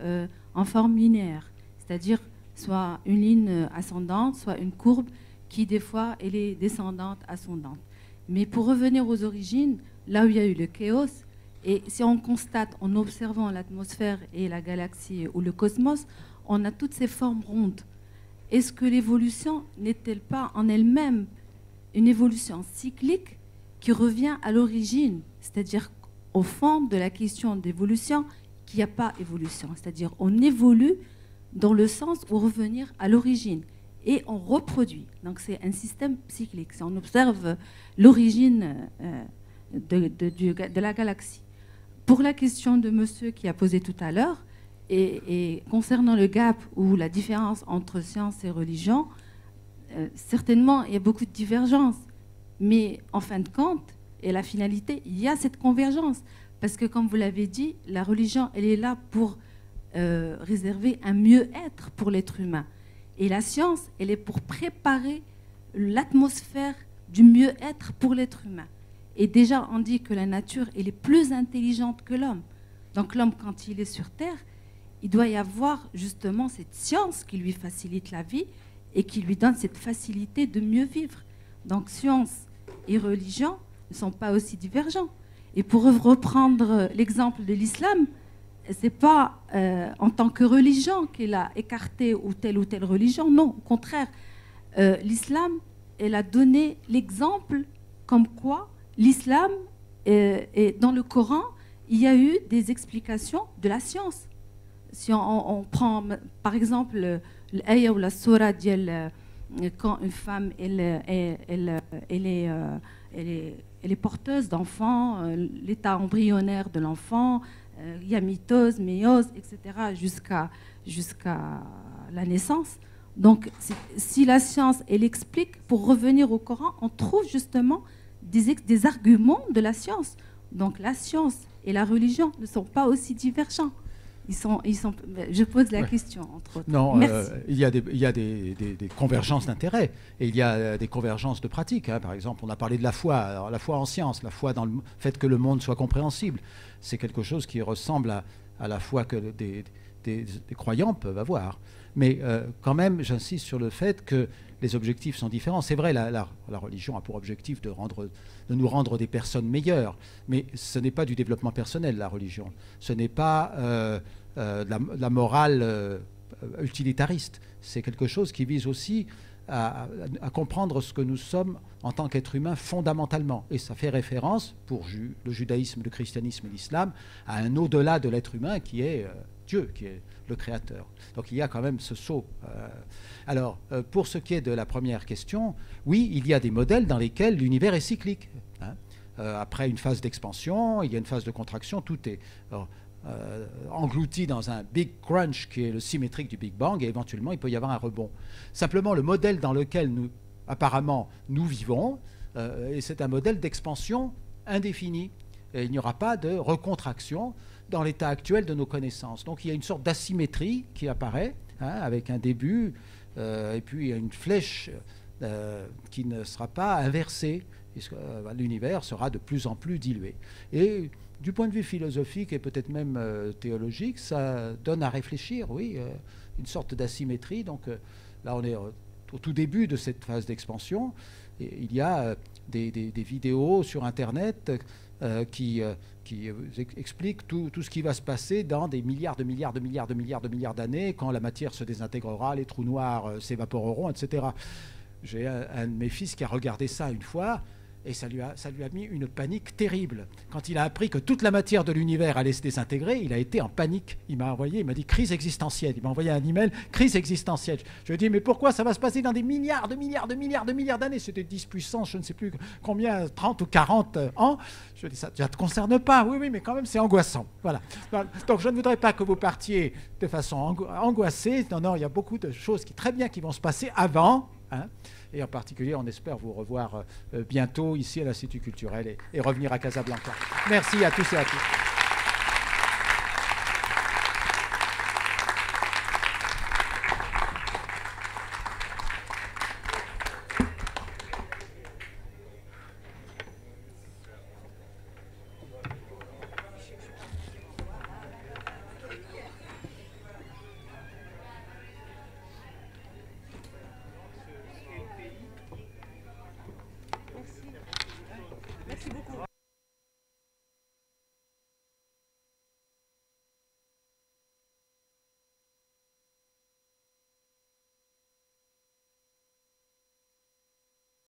en forme linéaire, c'est-à-dire soit une ligne ascendante, soit une courbe qui, des fois, elle est descendante, ascendante. Mais pour revenir aux origines, là où il y a eu le chaos, et si on constate en observant l'atmosphère et la galaxie ou le cosmos, on a toutes ces formes rondes. Est-ce que l'évolution n'est-elle pas en elle-même une évolution cyclique qui revient à l'origine, c'est-à-dire au fond de la question d'évolution, qu'il n'y a pas évolution, c'est-à-dire on évolue dans le sens où revenir à l'origine et on reproduit. Donc c'est un système cyclique. Si on observe l'origine de la galaxie. Pour la question de monsieur qui a posé tout à l'heure, et concernant le gap ou la différence entre science et religion, certainement il y a beaucoup de divergences. Mais en fin de compte, et la finalité, il y a cette convergence. Parce que comme vous l'avez dit, la religion, elle est là pour réserver un mieux-être pour l'être humain. Et la science, elle est pour préparer l'atmosphère du mieux-être pour l'être humain. Et déjà, on dit que la nature, elle est plus intelligente que l'homme. Donc l'homme, quand il est sur Terre, il doit y avoir justement cette science qui lui facilite la vie et qui lui donne cette facilité de mieux vivre. Donc science et religion ne sont pas aussi divergents. Et pour reprendre l'exemple de l'islam, c'est pas en tant que religion qu'il a écarté ou telle religion. Non, au contraire, l'islam, elle a donné l'exemple comme quoi l'islam, et dans le Coran, il y a eu des explications de la science. Si on prend par exemple l'ayah ou la surah quand une femme elle est porteuse d'enfants, l'état embryonnaire de l'enfant, il y a mitose, méiose, etc. jusqu'à la naissance. Donc si la science elle explique, pour revenir au Coran, on trouve justement des arguments de la science. Donc la science et la religion ne sont pas aussi divergents. Je pose la question, entre autres. Non, merci. Il y a des convergences d'intérêts et il y a des convergences de pratiques. Hein. Par exemple, on a parlé de la foi. Alors, la foi en science, la foi dans le fait que le monde soit compréhensible. C'est quelque chose qui ressemble à la foi que des croyants peuvent avoir. Mais quand même, j'insiste sur le fait que les objectifs sont différents. C'est vrai, la religion a pour objectif de nous rendre des personnes meilleures, mais ce n'est pas du développement personnel, la religion. Ce n'est pas la morale utilitariste. C'est quelque chose qui vise aussi à comprendre ce que nous sommes en tant qu'êtres humains fondamentalement. Et ça fait référence, pour le judaïsme, le christianisme et l'islam, à un au-delà de l'être humain qui est Dieu, qui est le créateur. Donc il y a quand même ce saut. Alors, pour ce qui est de la première question, oui, il y a des modèles dans lesquels l'univers est cyclique. Hein. Après une phase d'expansion, il y a une phase de contraction, tout est englouti dans un big crunch qui est le symétrique du Big Bang, et éventuellement il peut y avoir un rebond. Simplement, le modèle dans lequel apparemment nous vivons, et c'est un modèle d'expansion indéfinie. Et il n'y aura pas de recontraction dans l'état actuel de nos connaissances. Donc il y a une sorte d'asymétrie qui apparaît, hein, avec un début, et puis il y a une flèche qui ne sera pas inversée, puisque l'univers sera de plus en plus dilué. Et du point de vue philosophique et peut-être même théologique, ça donne à réfléchir, oui, une sorte d'asymétrie. Donc là, on est au tout début de cette phase d'expansion. Et il y a des vidéos sur Internet qui expliquent tout ce qui va se passer dans des milliards d'années, quand la matière se désintégrera, les trous noirs s'évaporeront, etc. J'ai un de mes fils qui a regardé ça une fois, et ça lui a mis une panique terrible. Quand il a appris que toute la matière de l'univers allait se désintégrer, il a été en panique. Il m'a dit crise existentielle. Il m'a envoyé un email, crise existentielle. Je lui ai dit, mais pourquoi ça va se passer dans des milliards d'années? C'était 10 puissance, je ne sais plus combien, 30 ou 40 ans. Je lui ai dit, ça ne te concerne pas. Oui, mais quand même, c'est angoissant. Voilà. Donc, je ne voudrais pas que vous partiez de façon angoissée. Non, il y a beaucoup de choses qui vont se passer avant, hein. Et en particulier, on espère vous revoir bientôt ici à l'Institut culturel et revenir à Casablanca. Merci à tous et à toutes.